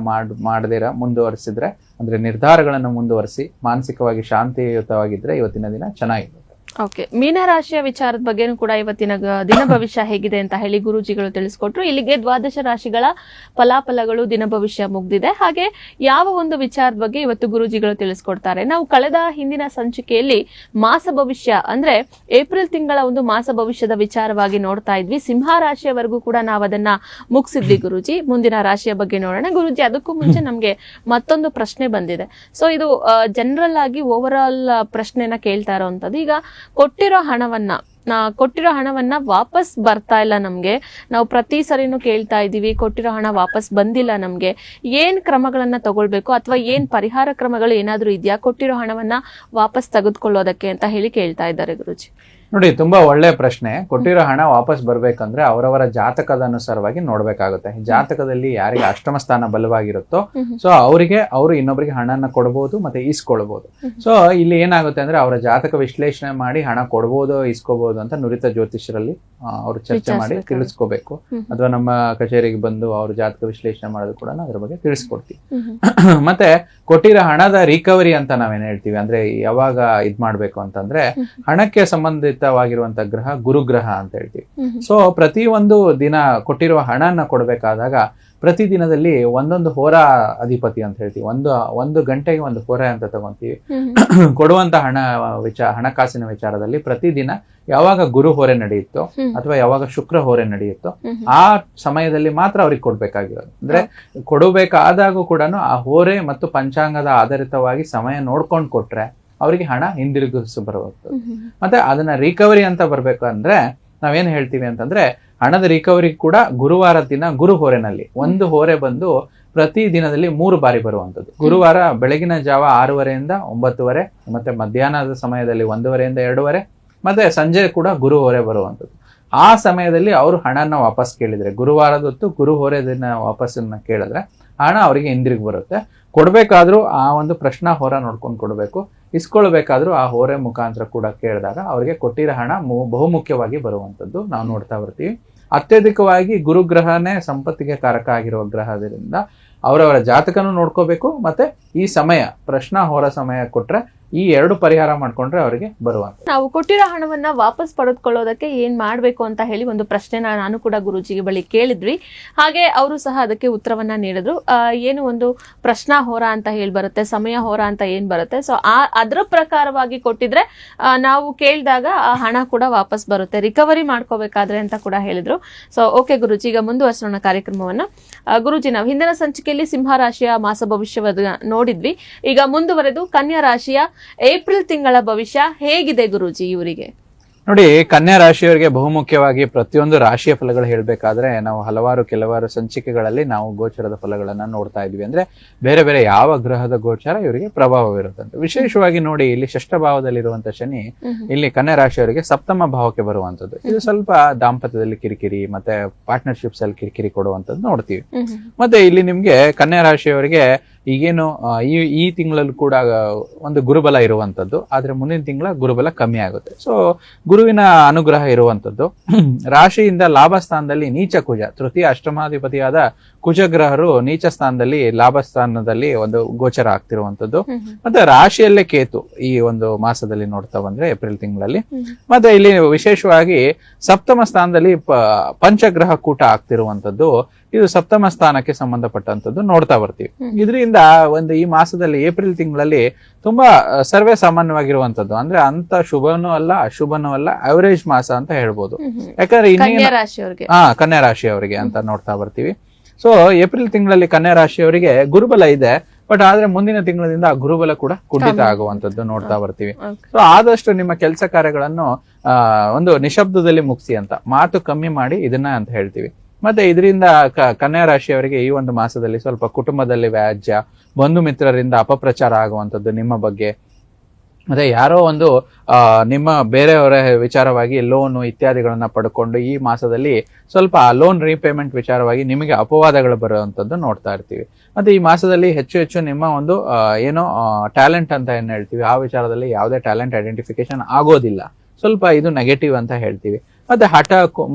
ಮಾಡದಿರ ಮುಂದುವರಿಸಿದ್ರೆ, ಅಂದ್ರೆ ನಿರ್ಧಾರಗಳನ್ನ ಮುಂದುವರಿಸಿ ಮಾನಸಿಕವಾಗಿ ಶಾಂತಿಯುತವಾಗಿದ್ರೆ ಇವತ್ತಿನ ದಿನ ಚೆನ್ನಾಗಿದೆ. ಓಕೆ, ಮೀನರಾಶಿಯ ವಿಚಾರದ ಬಗ್ಗೆನೂ ಕೂಡ ಇವತ್ತಿನ ದಿನ ಭವಿಷ್ಯ ಹೇಗಿದೆ ಅಂತ ಹೇಳಿ ಗುರೂಜಿಗಳು ತಿಳಿಸ್ಕೊಟ್ರು. ಇಲ್ಲಿಗೆ ದ್ವಾದಶ ರಾಶಿಗಳ ಫಲಾಫಲಗಳು, ದಿನ ಭವಿಷ್ಯ ಮುಗ್ದಿದೆ. ಹಾಗೆ ಯಾವ ಒಂದು ವಿಚಾರದ ಬಗ್ಗೆ ಇವತ್ತು ಗುರೂಜಿಗಳು ತಿಳಿಸ್ಕೊಡ್ತಾರೆ. ನಾವು ಕಳೆದ ಹಿಂದಿನ ಸಂಚಿಕೆಯಲ್ಲಿ ಮಾಸ ಭವಿಷ್ಯ ಅಂದ್ರೆ ಏಪ್ರಿಲ್ ತಿಂಗಳ ಒಂದು ಮಾಸ ಭವಿಷ್ಯದ ವಿಚಾರವಾಗಿ ನೋಡ್ತಾ ಇದ್ವಿ. ಸಿಂಹ ರಾಶಿಯವರೆಗೂ ಕೂಡ ನಾವು ಅದನ್ನ ಮುಗಿಸಿದ್ವಿ ಗುರೂಜಿ. ಮುಂದಿನ ರಾಶಿಯ ಬಗ್ಗೆ ನೋಡೋಣ ಗುರೂಜಿ. ಅದಕ್ಕೂ ಮುಂಚೆ ನಮ್ಗೆ ಮತ್ತೊಂದು ಪ್ರಶ್ನೆ ಬಂದಿದೆ. ಸೊ ಇದು ಜನರಲ್ ಆಗಿ ಓವರ್ ಆಲ್ ಪ್ರಶ್ನೆನ ಕೇಳ್ತಾ ಇರೋವಂಥದ್ದು. ಈಗ ಕೊಟ್ಟಿರೋ ಹಣವನ್ನ ಕೊಟ್ಟಿರೋ ಹಣವನ್ನ ವಾಪಸ್ ಬರ್ತಾ ಇಲ್ಲ ನಮ್ಗೆ, ನಾವು ಪ್ರತಿ ಸರಿನೂ ಕೇಳ್ತಾ ಇದೀವಿ, ಕೊಟ್ಟಿರೋ ಹಣ ವಾಪಸ್ ಬಂದಿಲ್ಲ ನಮ್ಗೆ, ಏನ್ ಕ್ರಮಗಳನ್ನ ತಗೊಳ್ಬೇಕು ಅಥವಾ ಏನ್ ಪರಿಹಾರ ಕ್ರಮಗಳು ಏನಾದ್ರೂ ಇದೆಯಾ ಕೊಟ್ಟಿರೋ ಹಣವನ್ನ ವಾಪಸ್ ತೆಗೆದುಕೊಳ್ಳೋದಕ್ಕೆ ಅಂತ ಹೇಳಿ ಕೇಳ್ತಾ ಇದ್ದಾರೆ ಗುರುಜಿ. ನೋಡಿ, ತುಂಬಾ ಒಳ್ಳೆ ಪ್ರಶ್ನೆ. ಕೊಟ್ಟಿರೋ ಹಣ ವಾಪಸ್ ಬರ್ಬೇಕಂದ್ರೆ ಅವರವರ ಜಾತಕದ ಅನುಸಾರವಾಗಿ ನೋಡ್ಬೇಕಾಗುತ್ತೆ. ಜಾತಕದಲ್ಲಿ ಯಾರಿಗೆ ಅಷ್ಟಮ ಸ್ಥಾನ ಬಲವಾಗಿರುತ್ತೋ ಸೊ ಅವರು ಇನ್ನೊಬ್ಬರಿಗೆ ಹಣನ ಕೊಡಬಹುದು ಮತ್ತೆ ಇಸ್ಕೊಳ್ಬಹುದು. ಸೊ ಇಲ್ಲಿ ಏನಾಗುತ್ತೆ ಅಂದ್ರೆ ಅವರ ಜಾತಕ ವಿಶ್ಲೇಷಣೆ ಮಾಡಿ ಹಣ ಕೊಡ್ಬೋದು ಇಸ್ಕೋಬಹುದು ಅಂತ ನುರಿತ ಜ್ಯೋತಿಷರಲ್ಲಿ ಅವರು ಚರ್ಚೆ ಮಾಡಿ ತಿಳಿಸ್ಕೋಬೇಕು. ಅಥವಾ ನಮ್ಮ ಕಚೇರಿಗೆ ಬಂದು ಅವ್ರ ಜಾತಕ ವಿಶ್ಲೇಷಣೆ ಮಾಡೋದು ಕೂಡ ಅದ್ರ ಬಗ್ಗೆ ತಿಳಿಸ್ಕೊಡ್ತೀವಿ. ಮತ್ತೆ ಕೊಟ್ಟಿರೋ ಹಣದ ರಿಕವರಿ ಅಂತ ನಾವೇನ್ ಹೇಳ್ತೀವಿ ಅಂದ್ರೆ ಯಾವಾಗ ಇದ್ ಮಾಡ್ಬೇಕು ಅಂತಂದ್ರೆ ಹಣಕ್ಕೆ ಸಂಬಂಧಿತವಾಗಿರುವಂತ ಗ್ರಹ ಗುರುಗ್ರಹ ಅಂತ ಹೇಳ್ತೀವಿ. ಸೊ ಪ್ರತಿಯೊಂದು ದಿನ ಕೊಟ್ಟಿರುವ ಹಣನ ಕೊಡ್ಬೇಕಾದಾಗ ಪ್ರತಿ ದಿನದಲ್ಲಿ ಒಂದೊಂದು ಹೋರಾ ಅಧಿಪತಿ ಅಂತ ಹೇಳ್ತೀವಿ. ಒಂದು ಗಂಟೆಗೆ ಒಂದು ಹೋರ ಅಂತ ತಗೊಂತೀವಿ. ಕೊಡುವಂತ ಹಣಕಾಸಿನ ವಿಚಾರದಲ್ಲಿ ಪ್ರತಿದಿನ ಯಾವಾಗ ಗುರು ಹೊರೆ ನಡೆಯುತ್ತೋ ಅಥವಾ ಯಾವಾಗ ಶುಕ್ರ ಹೊರೆ ನಡೆಯುತ್ತೋ ಆ ಸಮಯದಲ್ಲಿ ಮಾತ್ರ ಅವ್ರಿಗೆ ಕೊಡ್ಬೇಕಾಗಿರೋದು. ಅಂದ್ರೆ ಕೊಡಬೇಕಾದಾಗೂ ಕೂಡ ಆ ಹೋರೆ ಮತ್ತು ಪಂಚಾಂಗದ ಆಧಾರಿತವಾಗಿ ಸಮಯ ನೋಡ್ಕೊಂಡು ಕೊಟ್ರೆ ಅವರಿಗೆ ಹಣ ಹಿಂದಿರುಗಿಸಿ ಬರುವಂಥದ್ದು. ಮತ್ತೆ ಅದನ್ನ ರಿಕವರಿ ಅಂತ ಬರ್ಬೇಕು ಅಂದ್ರೆ ನಾವೇನ್ ಹೇಳ್ತೀವಿ ಅಂತಂದ್ರೆ ಹಣದ ರಿಕವರಿ ಕೂಡ ಗುರುವಾರ ದಿನ ಗುರು ಹೋರೆನಲ್ಲಿ ಒಂದು ಹೋರೆ ಬಂದು ಪ್ರತಿ ದಿನದಲ್ಲಿ 3 ಬಾರಿ ಬರುವಂತದ್ದು. ಗುರುವಾರ ಬೆಳಗಿನ ಜಾವ 6:30 9:30, ಮತ್ತೆ ಮಧ್ಯಾಹ್ನದ ಸಮಯದಲ್ಲಿ 1:30 2:30, ಮತ್ತೆ ಸಂಜೆ ಕೂಡ ಗುರು ಹೋರೆ ಬರುವಂತದ್ದು. ಆ ಸಮಯದಲ್ಲಿ ಅವರು ಹಣನ ವಾಪಸ್ ಕೇಳಿದ್ರೆ ಗುರುವಾರದ ಹೊತ್ತು ಗುರು ಹೋರೆ ದಿನ ವಾಪಸ್ಸನ್ನ ಕೇಳಿದ್ರೆ ಹಣ ಅವರಿಗೆ ಹಿಂದಿರುಗಿ ಬರುತ್ತೆ. ಕೊಡ್ಬೇಕಾದ್ರೂ ಆ ಒಂದು ಪ್ರಶ್ನಾ ಹೋರ ನೋಡ್ಕೊಂಡು ಕೊಡ್ಬೇಕು. ಇಸ್ಕೊಳ್ಬೇಕಾದ್ರೂ ಆ ಹೋರೆ ಮುಖಾಂತರ ಕೂಡ ಕೇಳಿದಾಗ ಅವರಿಗೆ ಕೊಟ್ಟಿರೋ ಹಣ ಬಹುಮುಖ್ಯವಾಗಿ ಬರುವಂತದ್ದು ನಾವು ನೋಡ್ತಾ ಬರ್ತೀವಿ. ಅತ್ಯಧಿಕವಾಗಿ ಗುರುಗ್ರಹನೇ ಸಂಪತ್ತಿಗೆ ಕಾರಕ ಆಗಿರುವ ಗ್ರಹದಿಂದ ಅವರವರ ಜಾತಕನೂ ನೋಡ್ಕೋಬೇಕು. ಮತ್ತೆ ಈ ಸಮಯ ಪ್ರಶ್ನಾ ಹೋರ ಸಮಯ ಕೊಟ್ರೆ ಈ 2 ಪರಿಹಾರ ಮಾಡ್ಕೊಂಡ್ರೆ ಅವರಿಗೆ ಬರುವಂತ. ನಾವು ಕೊಟ್ಟಿರೋ ಹಣವನ್ನ ವಾಪಸ್ ಪಡೆದುಕೊಳ್ಳೋದಕ್ಕೆ ಏನ್ ಮಾಡ್ಬೇಕು ಅಂತ ಹೇಳಿ ಒಂದು ಪ್ರಶ್ನೆನ ನಾನು ಕೂಡ ಗುರುಜಿಗೆ ಬಳಿ ಕೇಳಿದ್ವಿ. ಹಾಗೆ ಅವರು ಸಹ ಅದಕ್ಕೆ ಉತ್ತರವನ್ನ ನೀಡಿದ್ರು. ಏನು ಒಂದು ಪ್ರಶ್ನಾ ಹೋರ ಅಂತ ಹೇಳಿ ಬರುತ್ತೆ, ಸಮಯ ಹೋರ ಅಂತ ಏನ್ ಬರುತ್ತೆ. ಸೊ ಅದ್ರ ಪ್ರಕಾರವಾಗಿ ಕೊಟ್ಟಿದ್ರೆ ನಾವು ಕೇಳಿದಾಗ ಆ ಹಣ ಕೂಡ ವಾಪಸ್ ಬರುತ್ತೆ, ರಿಕವರಿ ಮಾಡ್ಕೋಬೇಕಾದ್ರೆ ಅಂತ ಕೂಡ ಹೇಳಿದ್ರು. ಸೊ ಓಕೆ ಗುರುಜಿ, ಈಗ ಮುಂದುವರಿಸೋಣ ಕಾರ್ಯಕ್ರಮವನ್ನ. ಗುರುಜಿ, ನಾವು ಹಿಂದಿನ ಸಂಚಿಕೆಯಲ್ಲಿ ಸಿಂಹ ರಾಶಿಯ ಮಾಸ ಭವಿಷ್ಯವನ್ನ ನೋಡಿದ್ವಿ. ಈಗ ಮುಂದುವರೆದು ಕನ್ಯಾ ರಾಶಿಯ ಏಪ್ರಿಲ್ ತಿಂಗಳ ಭವಿಷ್ಯ ಹೇಗಿದೆ ಗುರೂಜಿ ಇವರಿಗೆ? ನೋಡಿ, ಕನ್ಯಾ ರಾಶಿಯವರಿಗೆ ಬಹುಮುಖ್ಯವಾಗಿ ಪ್ರತಿಯೊಂದು ರಾಶಿಯ ಫಲಗಳು ಹೇಳ್ಬೇಕಾದ್ರೆ ನಾವು ಕೆಲವಾರು ಸಂಚಿಕೆಗಳಲ್ಲಿ ನಾವು ಗೋಚರದ ಫಲಗಳನ್ನ ನೋಡ್ತಾ ಇದ್ವಿ. ಅಂದ್ರೆ ಬೇರೆ ಬೇರೆ ಯಾವ ಗ್ರಹದ ಗೋಚರ ಇವರಿಗೆ ಪ್ರಭಾವವಿರುತ್ತಂತೆ. ವಿಶೇಷವಾಗಿ ನೋಡಿ, ಇಲ್ಲಿ ಷಷ್ಠ ಭಾವದಲ್ಲಿರುವಂತ ಶನಿ ಇಲ್ಲಿ ಕನ್ಯಾ ರಾಶಿಯವರಿಗೆ ಸಪ್ತಮ ಭಾವಕ್ಕೆ ಬರುವಂತದ್ದು. ಇದು ಸ್ವಲ್ಪ ದಾಂಪತ್ಯದಲ್ಲಿ ಕಿರಿಕಿರಿ ಮತ್ತೆ ಪಾರ್ಟ್ನರ್ಶಿಪ್ಸ್ ಅಲ್ಲಿ ಕಿರಿಕಿರಿ ಕೊಡುವಂತದ್ದು ನೋಡ್ತೀವಿ. ಮತ್ತೆ ಇಲ್ಲಿ ನಿಮ್ಗೆ ಕನ್ಯಾ ರಾಶಿಯವರಿಗೆ ಈಗೇನು ಈ ತಿಂಗಳಲ್ಲೂ ಕೂಡ ಒಂದು ಗುರುಬಲ ಇರುವಂತದ್ದು, ಆದ್ರೆ ಮುಂದಿನ ತಿಂಗಳ ಗುರುಬಲ ಕಮ್ಮಿ ಆಗುತ್ತೆ. ಸೊ ಗುರುವಿನ ಅನುಗ್ರಹ ಇರುವಂತದ್ದು. ರಾಶಿಯಿಂದ ಲಾಭ ಸ್ಥಾನದಲ್ಲಿ ನೀಚ ಕುಜ, ತೃತೀಯ ಅಷ್ಟಮಾಧಿಪತಿಯಾದ ಕುಜಗ್ರಹರು ನೀಚ ಸ್ಥಾನದಲ್ಲಿ ಲಾಭ ಸ್ಥಾನದಲ್ಲಿ ಒಂದು ಗೋಚರ ಆಗ್ತಿರುವಂತದ್ದು. ಮತ್ತೆ ರಾಶಿಯಲ್ಲೇ ಕೇತು ಈ ಒಂದು ಮಾಸದಲ್ಲಿ ನೋಡ್ತಾ ಬಂದ್ರೆ ಏಪ್ರಿಲ್ ತಿಂಗಳಲ್ಲಿ. ಮತ್ತೆ ಇಲ್ಲಿ ವಿಶೇಷವಾಗಿ ಸಪ್ತಮ ಸ್ಥಾನದಲ್ಲಿ ಪಂಚಗ್ರಹ ಕೂಟ ಆಗ್ತಿರುವಂತದ್ದು. ಇದು ಸಪ್ತಮ ಸ್ಥಾನಕ್ಕೆ ಸಂಬಂಧಪಟ್ಟಂತದ್ದು ನೋಡ್ತಾ ಬರ್ತೀವಿ. ಇದರಿಂದ ಒಂದು ಈ ಮಾಸದಲ್ಲಿ ಏಪ್ರಿಲ್ ತಿಂಗಳಲ್ಲಿ ತುಂಬಾ ಸರ್ವೇ ಸಾಮಾನ್ಯವಾಗಿರುವಂತದ್ದು. ಅಂದ್ರೆ ಅಂತ ಶುಭನೂ ಅಲ್ಲ ಅಶುಭನೂ ಅಲ್ಲ, ಅವರೇಜ್ ಮಾಸ ಅಂತ ಹೇಳ್ಬೋದು. ಯಾಕಂದ್ರೆ ಕನ್ಯಾ ರಾಶಿಯವರಿಗೆ ಅಂತ ನೋಡ್ತಾ ಬರ್ತೀವಿ. ಸೊ ಏಪ್ರಿಲ್ ತಿಂಗಳಲ್ಲಿ ಕನ್ಯಾ ರಾಶಿಯವರಿಗೆ ಗುರುಬಲ ಇದೆ, ಬಟ್ ಆದ್ರೆ ಮುಂದಿನ ತಿಂಗಳಿಂದ ಆ ಗುರುಬಲ ಕೂಡ ಕುಂಠಿತ ಆಗುವಂತದ್ದು ನೋಡ್ತಾ ಬರ್ತೀವಿ. ಸೊ ಆದಷ್ಟು ನಿಮ್ಮ ಕೆಲಸ ಕಾರ್ಯಗಳನ್ನು ಒಂದು ನಿಶಬ್ದದಲ್ಲಿ ಮುಗಿಸಿ ಅಂತ, ಮಾತು ಕಮ್ಮಿ ಮಾಡಿ ಇದನ್ನ ಅಂತ ಹೇಳ್ತೀವಿ. ಮತ್ತೆ ಇದರಿಂದ ಕನ್ಯಾ ರಾಶಿಯವರಿಗೆ ಈ ಒಂದು ಮಾಸದಲ್ಲಿ ಸ್ವಲ್ಪ ಕುಟುಂಬದಲ್ಲಿ ವ್ಯಾಜ್ಯ, ಬಂಧು ಮಿತ್ರರಿಂದ ಅಪಪ್ರಚಾರ ಆಗುವಂಥದ್ದು ನಿಮ್ಮ ಬಗ್ಗೆ, ಮತ್ತೆ ಯಾರೋ ಒಂದು ನಿಮ್ಮ ಬೇರೆಯವರ ವಿಚಾರವಾಗಿ ಲೋನು ಇತ್ಯಾದಿಗಳನ್ನ ಪಡ್ಕೊಂಡು ಈ ಮಾಸದಲ್ಲಿ ಸ್ವಲ್ಪ ಲೋನ್ ರೀಪೇಮೆಂಟ್ ವಿಚಾರವಾಗಿ ನಿಮಗೆ ಅಪವಾದಗಳು ಬರುವಂತದ್ದು ನೋಡ್ತಾ ಇರ್ತೀವಿ. ಮತ್ತೆ ಈ ಮಾಸದಲ್ಲಿ ಹೆಚ್ಚು ನಿಮ್ಮ ಒಂದು ಏನೋ ಟ್ಯಾಲೆಂಟ್ ಅಂತ ಏನ್ ಹೇಳ್ತೀವಿ ಆ ವಿಚಾರದಲ್ಲಿ ಯಾವುದೇ ಟ್ಯಾಲೆಂಟ್ ಐಡೆಂಟಿಫಿಕೇಶನ್ ಆಗೋದಿಲ್ಲ. ಸ್ವಲ್ಪ ಇದು ನೆಗೆಟಿವ್ ಅಂತ ಹೇಳ್ತೀವಿ. ಮತ್ತೆ ಹಠ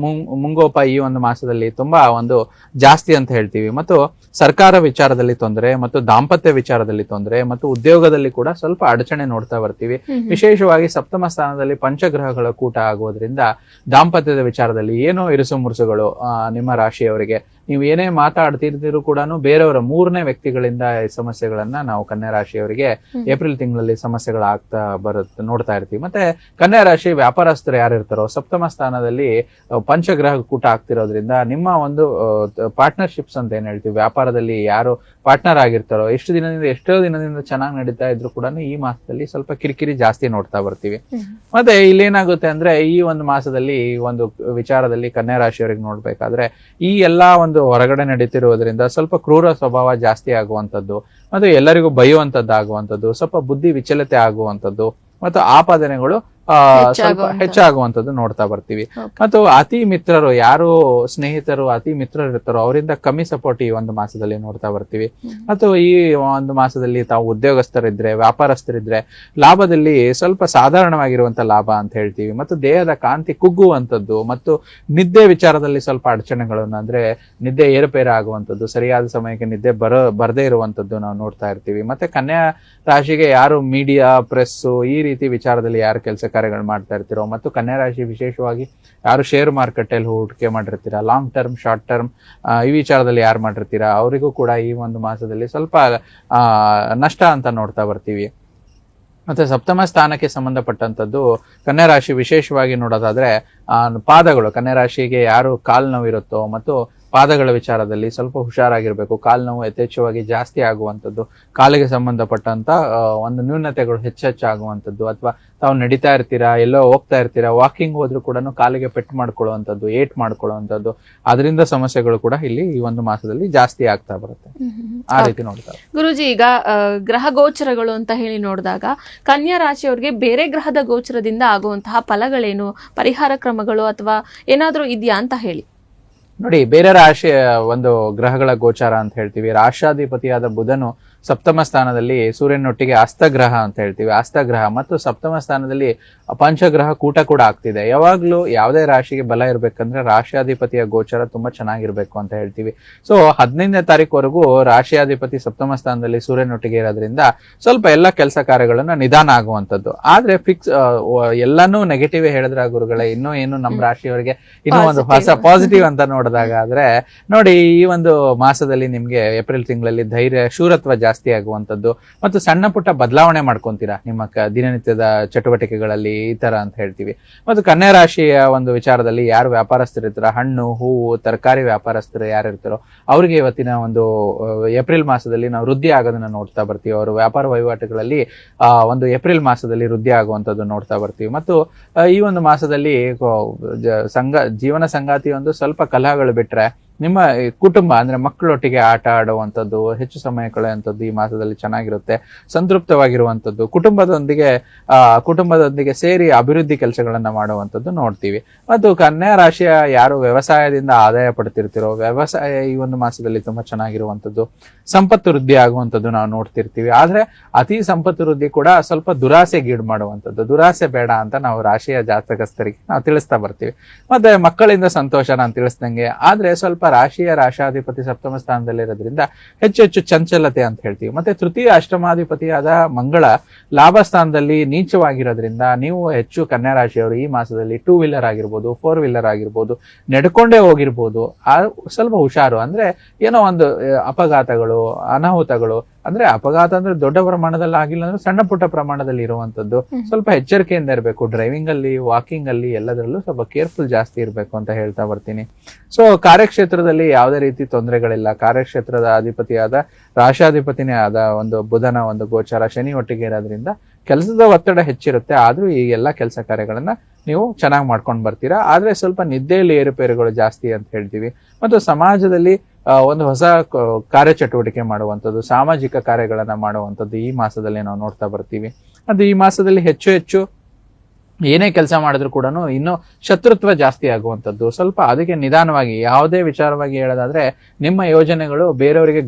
ಮುಂಗೋಪ ಈ ಒಂದು ಮಾಸದಲ್ಲಿ ತುಂಬಾ ಒಂದು ಜಾಸ್ತಿ ಅಂತ ಹೇಳ್ತೀವಿ. ಮತ್ತು ಸರ್ಕಾರ ವಿಚಾರದಲ್ಲಿ ತೊಂದರೆ, ಮತ್ತು ದಾಂಪತ್ಯ ವಿಚಾರದಲ್ಲಿ ತೊಂದರೆ, ಮತ್ತು ಉದ್ಯೋಗದಲ್ಲಿ ಕೂಡ ಸ್ವಲ್ಪ ಅಡಚಣೆ ನೋಡ್ತಾ ಬರ್ತೀವಿ. ವಿಶೇಷವಾಗಿ ಸಪ್ತಮ ಸ್ಥಾನದಲ್ಲಿ ಪಂಚಗ್ರಹಗಳ ಕೂಟ ಆಗೋದ್ರಿಂದ ದಾಂಪತ್ಯದ ವಿಚಾರದಲ್ಲಿ ಏನೋ ಇರುಸು ಮುರುಸುಗಳು ನಿಮ್ಮ ರಾಶಿಯವರಿಗೆ ನೀವು ಏನೇ ಮಾತಾಡ್ತಿರ್ತಿರು ಕೂಡ ಬೇರೆಯವರ ಮೂರನೇ ವ್ಯಕ್ತಿಗಳಿಂದ ಈ ಸಮಸ್ಯೆಗಳನ್ನ ನಾವು ಕನ್ಯಾ ರಾಶಿಯವರಿಗೆ ಏಪ್ರಿಲ್ ತಿಂಗಳಲ್ಲಿ ಸಮಸ್ಯೆಗಳಾಗ್ತಾ ಬರುತ್ತೆ ನೋಡ್ತಾ ಇರ್ತೀವಿ. ಮತ್ತೆ ಕನ್ಯಾ ರಾಶಿ ವ್ಯಾಪಾರಸ್ಥರು ಯಾರು ಇರ್ತಾರೋ ಸಪ್ತಮ ಸ್ಥಾನದಲ್ಲಿ ಪಂಚಗ್ರಹ ಕೂಟ ಆಗ್ತಿರೋದ್ರಿಂದ ನಿಮ್ಮ ಒಂದು ಪಾರ್ಟ್ನರ್ಶಿಪ್ಸ್ ಅಂತ ಏನ್ ಹೇಳ್ತೀವಿ, ವ್ಯಾಪಾರದಲ್ಲಿ ಯಾರು ಪಾರ್ಟ್ನರ್ ಆಗಿರ್ತಾರೋ ಎಷ್ಟೋ ದಿನದಿಂದ ಚೆನ್ನಾಗಿ ನಡೀತಾ ಇದ್ರು ಕೂಡ ಈ ಮಾಸದಲ್ಲಿ ಸ್ವಲ್ಪ ಕಿರಿಕಿರಿ ಜಾಸ್ತಿ ನೋಡ್ತಾ ಬರ್ತೀವಿ. ಮತ್ತೆ ಇಲ್ಲೇನಾಗುತ್ತೆ ಅಂದ್ರೆ ಈ ಒಂದು ಮಾಸದಲ್ಲಿ ಈ ಒಂದು ವಿಚಾರದಲ್ಲಿ ಕನ್ಯಾ ರಾಶಿಯವರಿಗೆ ನೋಡ್ಬೇಕಾದ್ರೆ ಈ ಎಲ್ಲಾ ಒಂದು ಹೊರಗಡೆ ನಡೀತಿರುವುದರಿಂದ ಸ್ವಲ್ಪ ಕ್ರೂರ ಸ್ವಭಾವ ಜಾಸ್ತಿ ಆಗುವಂತದ್ದು, ಮತ್ತೆ ಎಲ್ಲರಿಗೂ ಬೈಯುವಂತದ್ದು ಆಗುವಂತದ್ದು, ಸ್ವಲ್ಪ ಬುದ್ಧಿ ವಿಚಲತೆ ಆಗುವಂತದ್ದು ಮತ್ತು ಆಪಾದನೆಗಳು ಸ್ವಲ್ಪ ಹೆಚ್ಚಾಗುವಂತದ್ದು ನೋಡ್ತಾ ಬರ್ತೀವಿ. ಮತ್ತು ಅತಿ ಮಿತ್ರರು ಯಾರು ಸ್ನೇಹಿತರು ಅತಿ ಮಿತ್ರರು ಇರ್ತಾರೋ ಅವರಿಂದ ಕಮ್ಮಿ ಸಪೋರ್ಟ್ ಈ ಒಂದು ಮಾಸದಲ್ಲಿ ನೋಡ್ತಾ ಬರ್ತೀವಿ. ಮತ್ತು ಈ ಒಂದು ಮಾಸದಲ್ಲಿ ತಾವು ಉದ್ಯೋಗಸ್ಥರಿದ್ರೆ ವ್ಯಾಪಾರಸ್ಥರಿದ್ರೆ ಲಾಭದಲ್ಲಿ ಸ್ವಲ್ಪ ಸಾಧಾರಣವಾಗಿರುವಂತ ಲಾಭ ಅಂತ ಹೇಳ್ತೀವಿ. ಮತ್ತು ದೇಹದ ಕಾಂತಿ ಕುಗ್ಗುವಂತದ್ದು ಮತ್ತು ನಿದ್ದೆ ವಿಚಾರದಲ್ಲಿ ಸ್ವಲ್ಪ ಅಡಚಣೆಗಳನ್ನು ಅಂದ್ರೆ ನಿದ್ದೆ ಏರುಪೇರು ಆಗುವಂತದ್ದು, ಸರಿಯಾದ ಸಮಯಕ್ಕೆ ನಿದ್ದೆ ಬರದೇ ಇರುವಂತದ್ದು ನಾವು ನೋಡ್ತಾ ಇರ್ತೀವಿ. ಮತ್ತೆ ಕನ್ಯಾ ರಾಶಿಗೆ ಯಾರು ಮೀಡಿಯಾ ಪ್ರೆಸ್ ಈ ರೀತಿ ವಿಚಾರದಲ್ಲಿ ಯಾರು ಕೆಲಸ ಕಾರ್ಯಗಳು ಮಾಡ್ತಾ ಇರ್ತೀರೋ, ಮತ್ತು ಕನ್ಯಾ ರಾಶಿ ವಿಶೇಷವಾಗಿ ಯಾರು ಶೇರ್ ಮಾರ್ಕೆಟ್ ಅಲ್ಲಿ ಹೂಡಿಕೆ ಮಾಡಿರ್ತೀರಾ, ಲಾಂಗ್ ಟರ್ಮ್ ಶಾರ್ಟ್ ಟರ್ಮ್ ಈ ವಿಚಾರದಲ್ಲಿ ಯಾರು ಮಾಡಿರ್ತೀರಾ ಅವರಿಗೂ ಕೂಡ ಈ ಒಂದು ಮಾಸದಲ್ಲಿ ಸ್ವಲ್ಪ ನಷ್ಟ ಅಂತ ನೋಡ್ತಾ ಬರ್ತೀವಿ. ಮತ್ತೆ ಸಪ್ತಮ ಸ್ಥಾನಕ್ಕೆ ಸಂಬಂಧಪಟ್ಟಂತದ್ದು ಕನ್ಯಾ ರಾಶಿ ವಿಶೇಷವಾಗಿ ನೋಡೋದಾದ್ರೆ ಪಾದಗಳು, ಕನ್ಯಾ ರಾಶಿಗೆ ಯಾರು ಕಾಲು ನೋವು ಇರುತ್ತೋ ಮತ್ತು ಪಾದಗಳ ವಿಚಾರದಲ್ಲಿ ಸ್ವಲ್ಪ ಹುಷಾರಾಗಿರ್ಬೇಕು. ಕಾಲು ನೋವು ಯಥೇಚ್ಛವಾಗಿ ಜಾಸ್ತಿ ಆಗುವಂಥದ್ದು, ಕಾಲಿಗೆ ಸಂಬಂಧಪಟ್ಟಂತ ಒಂದು ನ್ಯೂನತೆಗಳು ಹೆಚ್ಚಾಗುವಂಥದ್ದು, ಅಥವಾ ತಾವು ನಡೀತಾ ಇರ್ತೀರಾ ಎಲ್ಲೋ ಹೋಗ್ತಾ ಇರ್ತೀರಾ ವಾಕಿಂಗ್ ಹೋದ್ರು ಕೂಡ ಕಾಲಿಗೆ ಪೆಟ್ಟು ಮಾಡ್ಕೊಳ್ಳುವಂಥದ್ದು, ಏಟ್ ಮಾಡ್ಕೊಳ್ಳುವಂಥದ್ದು, ಅದರಿಂದ ಸಮಸ್ಯೆಗಳು ಕೂಡ ಇಲ್ಲಿ ಈ ಒಂದು ಮಾಸದಲ್ಲಿ ಜಾಸ್ತಿ ಆಗ್ತಾ ಬರುತ್ತೆ. ಆ ರೀತಿ ನೋಡ್ತಾರೆ ಗುರುಜಿ. ಈಗ ಗ್ರಹ ಗೋಚರಗಳು ಅಂತ ಹೇಳಿ ನೋಡಿದಾಗ ಕನ್ಯಾ ರಾಶಿಯವರಿಗೆ ಬೇರೆ ಗ್ರಹದ ಗೋಚರದಿಂದ ಆಗುವಂತಹ ಫಲಗಳೇನು, ಪರಿಹಾರ ಕ್ರಮಗಳು ಅಥವಾ ಏನಾದ್ರೂ ಇದೆಯಾ ಅಂತ ಹೇಳಿ. ನೋಡಿ, ಬೇರೆ ರಾಶಿಯ ಒಂದು ಗ್ರಹಗಳ ಗೋಚಾರ ಅಂತ ಹೇಳ್ತೀವಿ. ರಾಷ್ಟ್ರಾಧಿಪತಿಯಾದ ಬುಧನು ಸಪ್ತಮ ಸ್ಥಾನದಲ್ಲಿ ಸೂರ್ಯನೊಟ್ಟಿಗೆ ಅಸ್ತಗ್ರಹ ಅಂತ ಹೇಳ್ತೀವಿ, ಅಸ್ತಗ್ರಹ ಮತ್ತು ಸಪ್ತಮ ಸ್ಥಾನದಲ್ಲಿ ಪಂಚಗ್ರಹ ಕೂಟ ಕೂಡ ಆಗ್ತಿದೆ. ಯಾವಾಗ್ಲೂ ಯಾವುದೇ ರಾಶಿಗೆ ಬಲ ಇರ್ಬೇಕಂದ್ರೆ ರಾಶಿಯಾಧಿಪತಿಯ ಗೋಚಾರ ತುಂಬಾ ಚೆನ್ನಾಗಿರ್ಬೇಕು ಅಂತ ಹೇಳ್ತೀವಿ. ಸೊ 15ನೇ ತಾರೀಕುವರೆಗೂ ರಾಶಿಯಾಧಿಪತಿ ಸಪ್ತಮ ಸ್ಥಾನದಲ್ಲಿ ಸೂರ್ಯನೊಟ್ಟಿಗೆ ಇರೋದ್ರಿಂದ ಸ್ವಲ್ಪ ಎಲ್ಲ ಕೆಲಸ ಕಾರ್ಯಗಳನ್ನ ನಿಧಾನ ಆಗುವಂತದ್ದು. ಆದ್ರೆ ಫಿಕ್ಸ್ ಎಲ್ಲಾನು ನೆಗೆಟಿವ್ ಹೇಳಿದ್ರ ಗುರುಗಳೇ, ಇನ್ನೂ ಏನು ನಮ್ಮ ರಾಶಿಯವರಿಗೆ ಇನ್ನೂ ಒಂದು ಹೊಸ ಪಾಸಿಟಿವ್ ಅಂತ ನೋಡಿದಾಗ ಆದ್ರೆ ನೋಡಿ, ಈ ಒಂದು ಮಾಸದಲ್ಲಿ ನಿಮ್ಗೆ ಏಪ್ರಿಲ್ ತಿಂಗಳಲ್ಲಿ ಧೈರ್ಯ ಶೂರತ್ವ ಜಾಸ್ತಿ ಆಗುವಂತದ್ದು ಮತ್ತು ಸಣ್ಣ ಪುಟ್ಟ ಬದಲಾವಣೆ ಮಾಡ್ಕೊಂತೀರಾ ನಿಮ್ಮ ದಿನನಿತ್ಯದ ಚಟುವಟಿಕೆಗಳಲ್ಲಿ ಈ ತರ ಅಂತ ಹೇಳ್ತೀವಿ. ಮತ್ತು ಕನ್ಯಾ ರಾಶಿಯ ಒಂದು ವಿಚಾರದಲ್ಲಿ ಯಾರು ವ್ಯಾಪಾರಸ್ಥರಿರ್ತಾರೋ, ಹಣ್ಣು ಹೂವು ತರಕಾರಿ ವ್ಯಾಪಾರಸ್ಥರು ಯಾರು ಇರ್ತಾರೋ ಅವರಿಗೆ ಇವತ್ತಿನ ಒಂದು ಏಪ್ರಿಲ್ ಮಾಸದಲ್ಲಿ ನಾವು ವೃದ್ಧಿ ಆಗೋದನ್ನ ನೋಡ್ತಾ ಬರ್ತೀವಿ. ಅವರು ವ್ಯಾಪಾರ ವಹಿವಾಟುಗಳಲ್ಲಿ ಒಂದು ಏಪ್ರಿಲ್ ಮಾಸದಲ್ಲಿ ವೃದ್ಧಿ ಆಗುವಂತದ್ದು ನೋಡ್ತಾ ಬರ್ತೀವಿ. ಮತ್ತು ಈ ಒಂದು ಮಾಸದಲ್ಲಿ ಜೀವನ ಸಂಗಾತಿ ಒಂದು ಸ್ವಲ್ಪ ಕಲಹಗಳು ಬಿಟ್ರೆ ನಿಮ್ಮ ಕುಟುಂಬ ಅಂದ್ರೆ ಮಕ್ಕಳೊಟ್ಟಿಗೆ ಆಟ ಆಡುವಂಥದ್ದು, ಹೆಚ್ಚು ಸಮಯ ಕಳೆಯುವಂಥದ್ದು ಈ ಮಾಸದಲ್ಲಿ ಚೆನ್ನಾಗಿರುತ್ತೆ. ಸಂತೃಪ್ತವಾಗಿರುವಂಥದ್ದು, ಕುಟುಂಬದೊಂದಿಗೆ ಸೇರಿ ಅಭಿವೃದ್ಧಿ ಕೆಲಸಗಳನ್ನ ಮಾಡುವಂಥದ್ದು ನೋಡ್ತೀವಿ. ಮತ್ತು ಕನ್ಯಾ ರಾಶಿಯ ಯಾರು ವ್ಯವಸಾಯದಿಂದ ಆದಾಯ ಪಡ್ತಿರ್ತಿರೋ ವ್ಯವಸಾಯ ಈ ಒಂದು ಮಾಸದಲ್ಲಿ ತುಂಬಾ ಚೆನ್ನಾಗಿರುವಂಥದ್ದು, ಸಂಪತ್ತು ವೃದ್ಧಿ ಆಗುವಂಥದ್ದು ನಾವು ನೋಡ್ತಿರ್ತೀವಿ. ಆದ್ರೆ ಅತಿ ಸಂಪತ್ತು ವೃದ್ಧಿ ಕೂಡ ಸ್ವಲ್ಪ ದುರಾಸೆಗೀಡು ಮಾಡುವಂಥದ್ದು, ದುರಾಸೆ ಬೇಡ ಅಂತ ನಾವು ರಾಶಿಯ ಜಾತಕಸ್ಥರಿಗೆ ನಾವು ತಿಳಿಸ್ತಾ ಬರ್ತೀವಿ. ಮತ್ತೆ ಮಕ್ಕಳಿಂದ ಸಂತೋಷ ನಾನು ತಿಳಿಸ್ದಂಗೆ, ಆದ್ರೆ ಸ್ವಲ್ಪ ರಾಶಿಯಾಧಿಪತಿ ಸಪ್ತಮ ಸ್ಥಾನದಲ್ಲಿರೋದ್ರಿಂದ ಹೆಚ್ಚು ಚಂಚಲತೆ ಅಂತ ಹೇಳ್ತೀವಿ. ಮತ್ತೆ ತೃತೀಯ ಅಷ್ಟಮಾಧಿಪತಿಯಾದ ಮಂಗಳ ಲಾಭ ಸ್ಥಾನದಲ್ಲಿ ನೀಚವಾಗಿರೋದ್ರಿಂದ ನೀವು ಹೆಚ್ಚು ಕನ್ಯಾ ರಾಶಿಯವರು ಈ ಮಾಸದಲ್ಲಿ 2 ವೀಲರ್ ಆಗಿರ್ಬೋದು 4 ವೀಲರ್ ಆಗಿರ್ಬೋದು ನಡ್ಕೊಂಡೇ ಹೋಗಿರ್ಬೋದು, ಸ್ವಲ್ಪ ಹುಷಾರು. ಅಂದ್ರೆ ಏನೋ ಒಂದು ಅಪಘಾತಗಳು ಅನಾಹುತಗಳು, ಅಂದ್ರೆ ಅಪಘಾತ ಅಂದ್ರೆ ದೊಡ್ಡ ಪ್ರಮಾಣದಲ್ಲಿ ಆಗಿಲ್ಲ ಅಂದ್ರೆ ಸಣ್ಣ ಪುಟ್ಟ ಪ್ರಮಾಣದಲ್ಲಿ ಇರುವಂತದ್ದು, ಸ್ವಲ್ಪ ಎಚ್ಚರಿಕೆಯಿಂದ ಇರಬೇಕು. ಡ್ರೈವಿಂಗ್ ಅಲ್ಲಿ ವಾಕಿಂಗ್ ಅಲ್ಲಿ ಎಲ್ಲದರಲ್ಲೂ ಸ್ವಲ್ಪ ಕೇರ್ಫುಲ್ ಜಾಸ್ತಿ ಇರಬೇಕು ಅಂತ ಹೇಳ್ತಾ ಬರ್ತೀನಿ. ಸೊ ಕಾರ್ಯಕ್ಷೇತ್ರದಲ್ಲಿ ಯಾವುದೇ ರೀತಿ ತೊಂದರೆಗಳಿಲ್ಲ. ಕಾರ್ಯಕ್ಷೇತ್ರದ ಅಧಿಪತಿಯಾದ ರಾಶಿಯಾಧಿಪತಿನೇ ಆದ ಒಂದು ಬುಧನ ಒಂದು ಗೋಚಾರ ಶನಿ ಒಟ್ಟಿಗೆ ಇರೋದ್ರಿಂದ ಕೆಲಸದ ಒತ್ತಡ ಹೆಚ್ಚಿರುತ್ತೆ. ಆದ್ರೂ ಈ ಎಲ್ಲಾ ಕೆಲಸ ಕಾರ್ಯಗಳನ್ನ ನೀವು ಚೆನ್ನಾಗಿ ಮಾಡ್ಕೊಂಡು ಬರ್ತೀರಾ. ಆದ್ರೆ ಸ್ವಲ್ಪ ನಿದ್ದೆಯಲ್ಲಿ ಏರುಪೇರುಗಳು ಜಾಸ್ತಿ ಅಂತ ಹೇಳ್ತೀವಿ. ಮತ್ತು ಸಮಾಜದಲ್ಲಿ ಒಂದು ಹೊಸ ಕಾರ್ಯಚಟುವಟಿಕೆ ಮಾಡುವಂಥದ್ದು, ಸಾಮಾಜಿಕ ಕಾರ್ಯಗಳನ್ನ ಮಾಡುವಂಥದ್ದು ಈ ಮಾಸದಲ್ಲಿ ನಾವು ನೋಡ್ತಾ ಬರ್ತೀವಿ. ಅದು ಈ ಮಾಸದಲ್ಲಿ ಹೆಚ್ಚು ಏನೇ ಕೆಲಸ ಮಾಡಿದ್ರು ಕೂಡ ಇನ್ನು ಶತ್ರುತ್ವ ಜಾಸ್ತಿ ಆಗುವಂಥದ್ದು, ಸ್ವಲ್ಪ ಅದಕ್ಕೆ ನಿಧಾನವಾಗಿ ಯಾವುದೇ ವಿಚಾರವಾಗಿ ಹೇಳೋದಾದ್ರೆ ನಿಮ್ಮ ಯೋಜನೆಗಳು ಬೇರೆಯವರಿಗೆ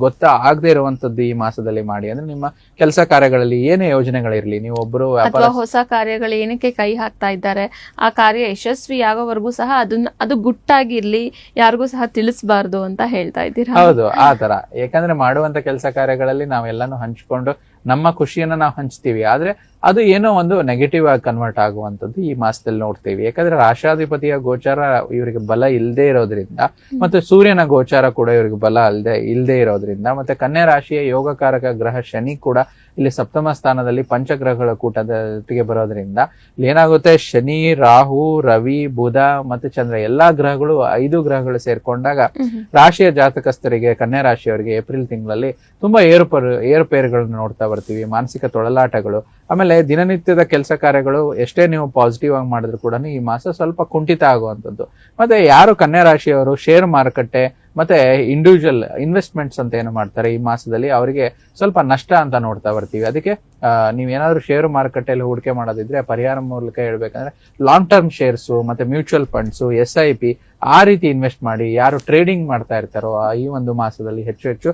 ಆಗದೆ ಇರುವಂತದ್ದು ಈ ಮಾಸದಲ್ಲಿ ಮಾಡಿ. ಅಂದ್ರೆ ನಿಮ್ಮ ಕೆಲಸ ಕಾರ್ಯಗಳಲ್ಲಿ ಏನೇ ಯೋಜನೆಗಳಿರ್ಲಿ, ನೀವು ಒಬ್ಬರು ಹೊಸ ಕಾರ್ಯಗಳು ಏನಕ್ಕೆ ಕೈ ಹಾಕ್ತಾ ಇದ್ದಾರೆ ಆ ಕಾರ್ಯ ಯಶಸ್ವಿ ಆಗೋವರೆಗೂ ಸಹ ಅದು ಗುಟ್ಟಾಗಿರ್ಲಿ, ಯಾರಿಗೂ ಸಹ ತಿಳಿಸಬಾರ್ದು ಅಂತ ಹೇಳ್ತಾ ಇದ್ದೀರಾ? ಹೌದು, ಆ ತರ. ಯಾಕಂದ್ರೆ ಮಾಡುವಂತ ಕೆಲಸ ಕಾರ್ಯಗಳಲ್ಲಿ ನಾವೆಲ್ಲಾನು ಹಂಚ್ಕೊಂಡು ನಮ್ಮ ಖುಷಿಯನ್ನ ನಾವು ಹಂಚ್ತೀವಿ, ಆದ್ರೆ ಅದು ಏನೋ ಒಂದು ನೆಗೆಟಿವ್ ಆಗಿ ಕನ್ವರ್ಟ್ ಆಗುವಂತದ್ದು ಈ ಮಾಸದಲ್ಲಿ ನೋಡ್ತೀವಿ. ಯಾಕಂದ್ರೆ ರಾಶಾಧಿಪತಿಯ ಗೋಚಾರ ಇವರಿಗೆ ಬಲ ಇಲ್ಲದೆ ಇರೋದ್ರಿಂದ, ಮತ್ತೆ ಸೂರ್ಯನ ಗೋಚಾರ ಕೂಡ ಇವರಿಗೆ ಬಲ ಇಲ್ಲದೆ ಇರೋದ್ರಿಂದ, ಮತ್ತೆ ಕನ್ಯಾ ರಾಶಿಯ ಯೋಗಕಾರಕ ಗ್ರಹ ಶನಿ ಕೂಡ ಇಲ್ಲಿ ಸಪ್ತಮ ಸ್ಥಾನದಲ್ಲಿ ಪಂಚಗ್ರಹಗಳ ಕೂಟದೊಟ್ಟಿಗೆ ಬರೋದ್ರಿಂದ ಏನಾಗುತ್ತೆ, ಶನಿ, ರಾಹು, ರವಿ, ಬುಧ ಮತ್ತೆ ಚಂದ್ರ ಎಲ್ಲಾ ಗ್ರಹಗಳು 5 ಗ್ರಹಗಳು ಸೇರ್ಕೊಂಡಾಗ ರಾಶಿಯ ಜಾತಕಸ್ಥರಿಗೆ, ಕನ್ಯಾ ರಾಶಿಯವರಿಗೆ ಏಪ್ರಿಲ್ ತಿಂಗಳಲ್ಲಿ ತುಂಬಾ ಏರುಪೇರುಗಳನ್ನು ನೋಡ್ತಾ ಬರ್ತೀವಿ. ಮಾನಸಿಕ ತೊಳಲಾಟಗಳು, ಆಮೇಲೆ ದಿನನಿತ್ಯದ ಕೆಲಸ ಕಾರ್ಯಗಳು ಎಷ್ಟೇ ನೀವು ಪಾಸಿಟಿವ್ ಆಗಿ ಮಾಡಿದ್ರು ಕೂಡ ಈ ಮಾಸ ಸ್ವಲ್ಪ ಕುಂಠಿತ ಆಗುವಂಥದ್ದು. ಮತ್ತೆ ಯಾರು ಕನ್ಯಾ ರಾಶಿಯವರು ಶೇರ್ ಮಾರುಕಟ್ಟೆ ಮತ್ತೆ ಇಂಡಿವಿಜುವಲ್ ಇನ್ವೆಸ್ಟ್ಮೆಂಟ್ಸ್ ಅಂತ ಏನು ಮಾಡ್ತಾರೆ ಈ ಮಾಸದಲ್ಲಿ, ಅವರಿಗೆ ಸ್ವಲ್ಪ ನಷ್ಟ ಅಂತ ನೋಡ್ತಾ ಬರ್ತೀವಿ. ಅದಕ್ಕೆ ನೀವೇನಾದ್ರೂ ಷೇರು ಮಾರುಕಟ್ಟೆಯಲ್ಲಿ ಹೂಡಿಕೆ ಮಾಡೋದಿದ್ರೆ ಪರಿಹಾರ ಮೂಲಕ ಹೇಳ್ಬೇಕಂದ್ರೆ ಲಾಂಗ್ ಟರ್ಮ್ ಶೇರ್ಸ್ ಮತ್ತೆ ಮ್ಯೂಚುವಲ್ ಫಂಡ್ಸ್, SIP ಆ ರೀತಿ ಇನ್ವೆಸ್ಟ್ ಮಾಡಿ. ಯಾರು ಟ್ರೇಡಿಂಗ್ ಮಾಡ್ತಾ ಇರ್ತಾರೋ ಈ ಒಂದು ಮಾಸದಲ್ಲಿ ಹೆಚ್ಚು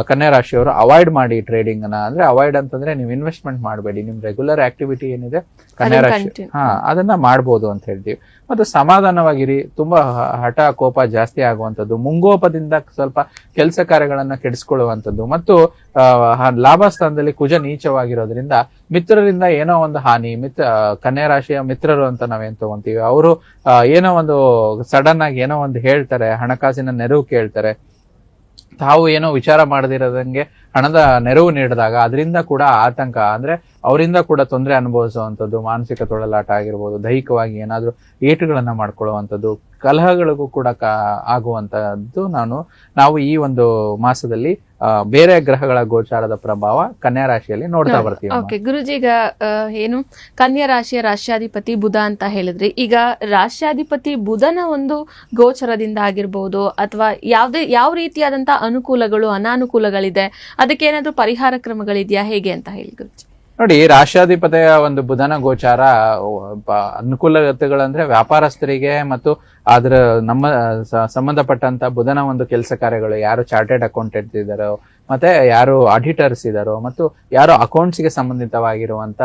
ಕನ್ಯಾ ರಾಶಿಯವರು ಅವಾಯ್ಡ್ ಮಾಡಿ ಟ್ರೇಡಿಂಗ್ ಅನ್ನ. ಅಂದ್ರೆ ಅವಾಯ್ಡ್ ಅಂತಂದ್ರೆ ನೀವು ಇನ್ವೆಸ್ಟ್ಮೆಂಟ್ ಮಾಡಬೇಡಿ, ನಿಮ್ ರೆಗ್ಯುಲರ್ ಆಕ್ಟಿವಿಟಿ ಏನಿದೆ ಕನ್ಯಾ ರಾಶಿ ಅದನ್ನ ಮಾಡ್ಬೋದು ಅಂತ ಹೇಳ್ತೀವಿ. ಮತ್ತೆ ಸಮಾಧಾನವಾಗಿರಿ, ತುಂಬಾ ಹಠ ಕೋಪ ಜಾಸ್ತಿ ಆಗುವಂತದ್ದು, ಮುಂಗೋಪದಿಂದ ಸ್ವಲ್ಪ ಕೆಲಸ ಕಾರ್ಯಗಳನ್ನ ಕೆಡಿಸ್ಕೊಳ್ಳುವಂಥದ್ದು, ಮತ್ತು ಲಾಭ ಸ್ಥಾನದಲ್ಲಿ ಕುಜ ನೀಚವಾಗಿರೋದ್ರಿಂದ ಮಿತ್ರರಿಂದ ಏನೋ ಒಂದು ಹಾನಿ. ಕನ್ಯಾ ರಾಶಿಯ ಮಿತ್ರರು ಅಂತ ನಾವೇನ್ ತಗೊಂತೀವಿ, ಅವರು ಏನೋ ಒಂದು ಸಡನ್ ಆಗಿ ಏನೋ ಒಂದು ಹೇಳ್ತಾರೆ, ಹಣಕಾಸಿನ ನೆರವು ಕೇಳ್ತಾರೆ, ತಾವು ಏನೋ ವಿಚಾರ ಮಾಡದಿರೋದಂಗೆ ಹಣದ ನೆರವು ನೀಡಿದಾಗ ಅದರಿಂದ ಕೂಡ ಆತಂಕ, ಅಂದ್ರೆ ಅವರಿಂದ ಕೂಡ ತೊಂದರೆ ಅನುಭವಿಸುವಂಥದ್ದು, ಮಾನಸಿಕ ತೊಳಲಾಟ ಆಗಿರ್ಬೋದು, ದೈಹಿಕವಾಗಿ ಏನಾದ್ರೂ ಏಟುಗಳನ್ನ ಮಾಡ್ಕೊಳ್ಳುವಂಥದ್ದು, ಕಲಹಗಳಿಗೂ ಕೂಡ ಆಗುವಂತದ್ದು ನಾವು ಈ ಒಂದು ಮಾಸದಲ್ಲಿ ಬೇರೆ ಗ್ರಹಗಳ ಗೋಚಾರದ ಪ್ರಭಾವ ಕನ್ಯಾ ರಾಶಿಯಲ್ಲಿ ನೋಡ್ತಾ ಬರ್ತೀವಿ. ಓಕೆ ಗುರುಜಿ, ಈಗ ಏನು ಕನ್ಯಾ ರಾಶಿಯ ರಾಶ್ಯಾಧಿಪತಿ ಬುಧ ಅಂತ ಹೇಳಿದ್ರಿ, ಈಗ ರಾಶ್ಯಾಧಿಪತಿ ಬುಧನ ಒಂದು ಗೋಚರದಿಂದ ಆಗಿರ್ಬೋದು ಅಥವಾ ಯಾವ ರೀತಿಯಾದಂತ ಅನುಕೂಲಗಳು ಅನಾನುಕೂಲಗಳಿದೆ, ಅದಕ್ಕೆ ಏನಾದ್ರೂ ಪರಿಹಾರ ಕ್ರಮಗಳಿದೆಯಾ, ಹೇಗೆ ಅಂತ ಹೇಳಿ ಗುರುಜಿ? ನೋಡಿ, ರಾಶ್ಯಾಧಿಪತಿಯ ಒಂದು ಬುಧನ ಗೋಚಾರ ಅನುಕೂಲತೆಗಳಂದ್ರೆ ವ್ಯಾಪಾರಸ್ಥರಿಗೆ ಮತ್ತು ಅದ್ರ ನಮ್ಮ ಸಂಬಂಧಪಟ್ಟಂತ ಬುಧನ ಒಂದು ಕೆಲಸ ಕಾರ್ಯಗಳು, ಯಾರು ಚಾರ್ಟೆಡ್ ಅಕೌಂಟೆಂಟ್ ಇದ್ದಾರೋ ಮತ್ತೆ ಯಾರು ಆಡಿಟರ್ಸ್ ಇದ್ದಾರೋ ಮತ್ತು ಯಾರು ಅಕೌಂಟ್ಸ್ಗೆ ಸಂಬಂಧಿತವಾಗಿರುವಂತ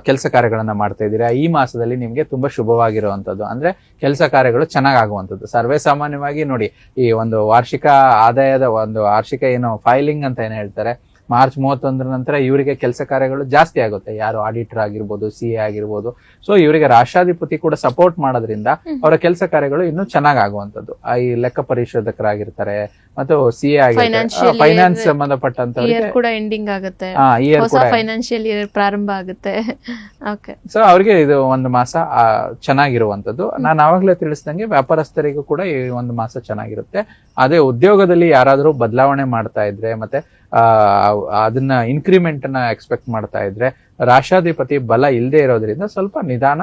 ಕೆಲಸ ಕಾರ್ಯಗಳನ್ನ ಮಾಡ್ತಾ ಇದ್ದೀರಾ, ಈ ಮಾಸದಲ್ಲಿ ನಿಮ್ಗೆ ತುಂಬಾ ಶುಭವಾಗಿರುವಂತದ್ದು. ಅಂದ್ರೆ ಕೆಲಸ ಕಾರ್ಯಗಳು ಚೆನ್ನಾಗಾಗುವಂಥದ್ದು. ಸರ್ವೇ ಸಾಮಾನ್ಯವಾಗಿ ನೋಡಿ, ಈ ಒಂದು ವಾರ್ಷಿಕ ಆದಾಯದ ಒಂದು ವಾರ್ಷಿಕ ಏನು ಫೈಲಿಂಗ್ ಅಂತ ಏನ್ ಹೇಳ್ತಾರೆ, ಮಾರ್ಚ್ 31 ನಂತರ ಇವರಿಗೆ ಕೆಲಸ ಕಾರ್ಯಗಳು ಜಾಸ್ತಿ ಆಗುತ್ತೆ. ಯಾರು ಆಡಿಟರ್ ಆಗಿರ್ಬೋದು, CA ಆಗಿರ್ಬೋದು, ಸೊ ಇವರಿಗೆ ರಾಷ್ಟ್ರಾಧಿಪತಿ ಕೂಡ ಸಪೋರ್ಟ್ ಮಾಡೋದ್ರಿಂದ ಅವರ ಕೆಲಸ ಕಾರ್ಯಗಳು ಇನ್ನೂ ಚೆನ್ನಾಗ್ ಆಗುವಂತದ್ದು. ಈ ಲೆಕ್ಕ ಪರಿಶೋಧಕರಾಗಿರ್ತಾರೆ ಮತ್ತು CA ಆಗಿರ್ತಾರೆ, ಫೈನಾನ್ಸ್ ಸಂಬಂಧಪಟ್ಟಂತವ್ರಿಗೆ ಕೂಡ ಎಂಡಿಂಗ್ ಆಗುತ್ತೆ, ಫೈನಾನ್ಷಿಯಲ್ ಇಯರ್ ಪ್ರಾರಂಭ ಆಗುತ್ತೆ. ಸೊ ಅವ್ರಿಗೆ ಇದು ಒಂದು ಮಾಸ ಚೆನ್ನಾಗಿರುವಂತದ್ದು. ನಾನು ಆವಾಗಲೇ ತಿಳಿಸ್ದಂಗೆ ವ್ಯಾಪಾರಸ್ಥರಿಗೂ ಕೂಡ ಈ ಒಂದು ಮಾಸ ಚೆನ್ನಾಗಿರುತ್ತೆ. ಅದೇ ಉದ್ಯೋಗದಲ್ಲಿ ಯಾರಾದ್ರೂ ಬದಲಾವಣೆ ಮಾಡ್ತಾ ಇದ್ರೆ ಮತ್ತೆ ಅದನ್ನ ಇನ್ಕ್ರಿಮೆಂಟ್ ಅನ್ನ ಎಕ್ಸ್ಪೆಕ್ಟ್ ಮಾಡ್ತಾ ಇದ್ರೆ ರಾಷ್ಟ್ರಾಧಿಪತಿ ಬಲ ಇಲ್ಲದೆ ಇರೋದ್ರಿಂದ ಸ್ವಲ್ಪ ನಿಧಾನ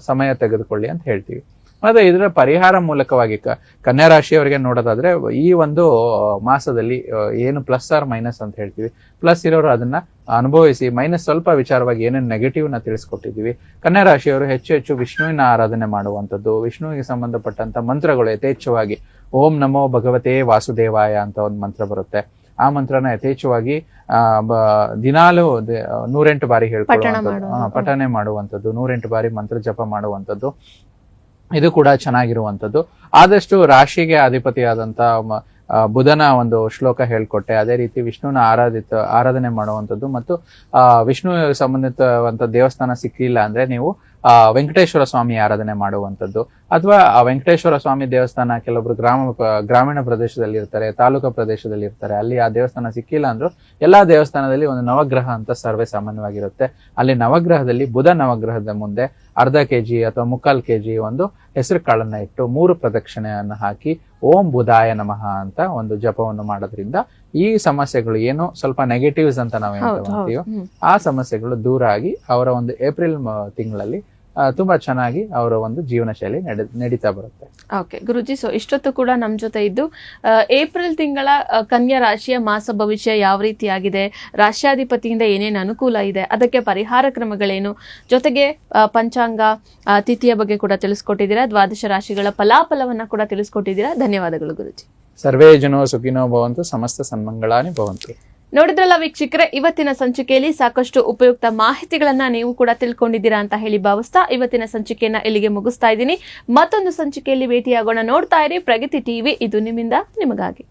ಸಮಯ ತೆಗೆದುಕೊಳ್ಳಿ ಅಂತ ಹೇಳ್ತೀವಿ. ಮತ್ತೆ ಇದರ ಪರಿಹಾರ ಮೂಲಕವಾಗಿ ಕನ್ಯಾ ರಾಶಿಯವರಿಗೆ ನೋಡೋದಾದ್ರೆ ಈ ಒಂದು ಮಾಸದಲ್ಲಿ ಏನು ಪ್ಲಸ್ ಆರ್ ಮೈನಸ್ ಅಂತ ಹೇಳ್ತೀವಿ, ಪ್ಲಸ್ ಇರೋರು ಅದನ್ನ ಅನುಭವಿಸಿ, ಮೈನಸ್ ಸ್ವಲ್ಪ ವಿಚಾರವಾಗಿ ಏನೇನು ನೆಗೆಟಿವ್ ನ ತಿಳಿಸ್ಕೊಟ್ಟಿದೀವಿ. ಕನ್ಯಾ ರಾಶಿಯವರು ಹೆಚ್ಚು ವಿಷ್ಣುವಿನ ಆರಾಧನೆ ಮಾಡುವಂಥದ್ದು, ವಿಷ್ಣುವಿಗೆ ಸಂಬಂಧಪಟ್ಟಂತ ಮಂತ್ರಗಳು ಯಥೇಚ್ಛವಾಗಿ ಓಂ ನಮೋ ಭಗವತೆ ವಾಸುದೇವಾಯ ಅಂತ ಒಂದು ಮಂತ್ರ ಬರುತ್ತೆ. ಆ ಮಂತ್ರನ ಯಥೇಚ್ಛವಾಗಿ ದಿನಾಲು 108 ಬಾರಿ ಹೇಳ್ಕೊಳ್ಳುವಂಥದ್ದು, ಪಠನೆ ಮಾಡುವಂಥದ್ದು, 108 ಬಾರಿ ಮಂತ್ರ ಜಪ ಮಾಡುವಂಥದ್ದು, ಇದು ಕೂಡ ಚೆನ್ನಾಗಿರುವಂಥದ್ದು. ಆದಷ್ಟು ರಾಶಿಗೆ ಅಧಿಪತಿಯಾದಂತ ಬುಧನ ಒಂದು ಶ್ಲೋಕ ಹೇಳ್ಕೊಟ್ಟೆ, ಅದೇ ರೀತಿ ವಿಷ್ಣುನ ಆರಾಧನೆ ಮಾಡುವಂಥದ್ದು ಮತ್ತು ವಿಷ್ಣು ಸಂಬಂಧಿತವಂತ ದೇವಸ್ಥಾನ ಸಿಕ್ಕಿಲ್ಲ ಅಂದ್ರೆ ನೀವು ವೆಂಕಟೇಶ್ವರ ಸ್ವಾಮಿ ಆರಾಧನೆ ಮಾಡುವಂಥದ್ದು, ಅಥವಾ ಆ ವೆಂಕಟೇಶ್ವರ ಸ್ವಾಮಿ ದೇವಸ್ಥಾನ ಕೆಲವೊಬ್ರು ಗ್ರಾಮೀಣ ಪ್ರದೇಶದಲ್ಲಿ ಇರ್ತಾರೆ, ತಾಲೂಕಾ ಪ್ರದೇಶದಲ್ಲಿ ಇರ್ತಾರೆ, ಅಲ್ಲಿ ಆ ದೇವಸ್ಥಾನ ಸಿಕ್ಕಿಲ್ಲ ಅಂದ್ರೂ ಎಲ್ಲಾ ದೇವಸ್ಥಾನದಲ್ಲಿ ಒಂದು ನವಗ್ರಹ ಅಂತ ಸರ್ವೇ ಸಾಮಾನ್ಯವಾಗಿರುತ್ತೆ. ಅಲ್ಲಿ ನವಗ್ರಹದಲ್ಲಿ ಬುಧ ನವಗ್ರಹದ ಮುಂದೆ 1/2 kg ಅಥವಾ 3/4 kg ಒಂದು ಹೆಸರು ಕಾಳನ್ನ ಇಟ್ಟು 3 ಪ್ರದಕ್ಷಿಣೆಯನ್ನು ಹಾಕಿ ಓಂ ಬುಧಾಯ ನಮಃ ಅಂತ ಒಂದು ಜಪವನ್ನು ಮಾಡೋದ್ರಿಂದ ಈ ಸಮಸ್ಯೆಗಳು ಏನು ಸ್ವಲ್ಪ ನೆಗೆಟಿವ್ಸ್ ಅಂತ ನಾವೇನು ತಗೊಂತೀವೋ ಆ ಸಮಸ್ಯೆಗಳು ದೂರ ಆಗಿ ಅವರ ಒಂದು ಏಪ್ರಿಲ್ ತಿಂಗಳಲ್ಲಿ ತುಂಬಾ ಚೆನ್ನಾಗಿ ಅವರ ಒಂದು ಜೀವನ ಶೈಲಿ ನಡೀತಾ ಬರುತ್ತೆ. ಓಕೆ ಗುರುಜಿ, ಸೊ ಇಷ್ಟೊತ್ತು ಕೂಡ ನಮ್ ಜೊತೆ ಇದ್ದು ಏಪ್ರಿಲ್ ತಿಂಗಳ ಕನ್ಯಾ ರಾಶಿಯ ಮಾಸ ಭವಿಷ್ಯ ಯಾವ ರೀತಿಯಾಗಿದೆ, ರಾಶ್ಯಾಧಿಪತಿಯಿಂದ ಏನೇನು ಅನುಕೂಲ ಇದೆ, ಅದಕ್ಕೆ ಪರಿಹಾರ ಕ್ರಮಗಳೇನು, ಜೊತೆಗೆ ಪಂಚಾಂಗ ತಿಥಿಯ ಬಗ್ಗೆ ಕೂಡ ತಿಳಿಸ್ಕೊಟ್ಟಿದ್ದೀರಾ, ದ್ವಾದಶ ರಾಶಿಗಳ ಫಲಾಫಲವನ್ನ ಕೂಡ ತಿಳಿಸ್ಕೊಟ್ಟಿದ್ದೀರಾ. ಧನ್ಯವಾದಗಳು ಗುರುಜಿ. ಸರ್ವೇ ಜನೋ ಸುಖಿನೋ ಭವಂತು, ಸಮಸ್ತ ಸನ್ಮಂಗಳಾನಿ ಭವಂತು. ನೋಡಿದ್ರಲ್ಲ ವೀಕ್ಷಕರೇ, ಇವತ್ತಿನ ಸಂಚಿಕೆಯಲ್ಲಿ ಸಾಕಷ್ಟು ಉಪಯುಕ್ತ ಮಾಹಿತಿಗಳನ್ನ ನೀವು ಕೂಡ ತಿಳ್ಕೊಂಡಿದ್ದೀರಾ ಅಂತ ಹೇಳಿ ಭಾವಿಸ್ತಾ ಇವತ್ತಿನ ಸಂಚಿಕೆಯನ್ನ ಇಲ್ಲಿಗೆ ಮುಗಿಸ್ತಾ ಇದ್ದೀನಿ. ಮತ್ತೊಂದು ಸಂಚಿಕೆಯಲ್ಲಿ ಭೇಟಿಯಾಗೋಣ. ನೋಡ್ತಾ ಇರಿ ಪ್ರಗತಿ ಟಿವಿ, ಇದು ನಿಮ್ಮಿಂದ ನಿಮಗಾಗಿ.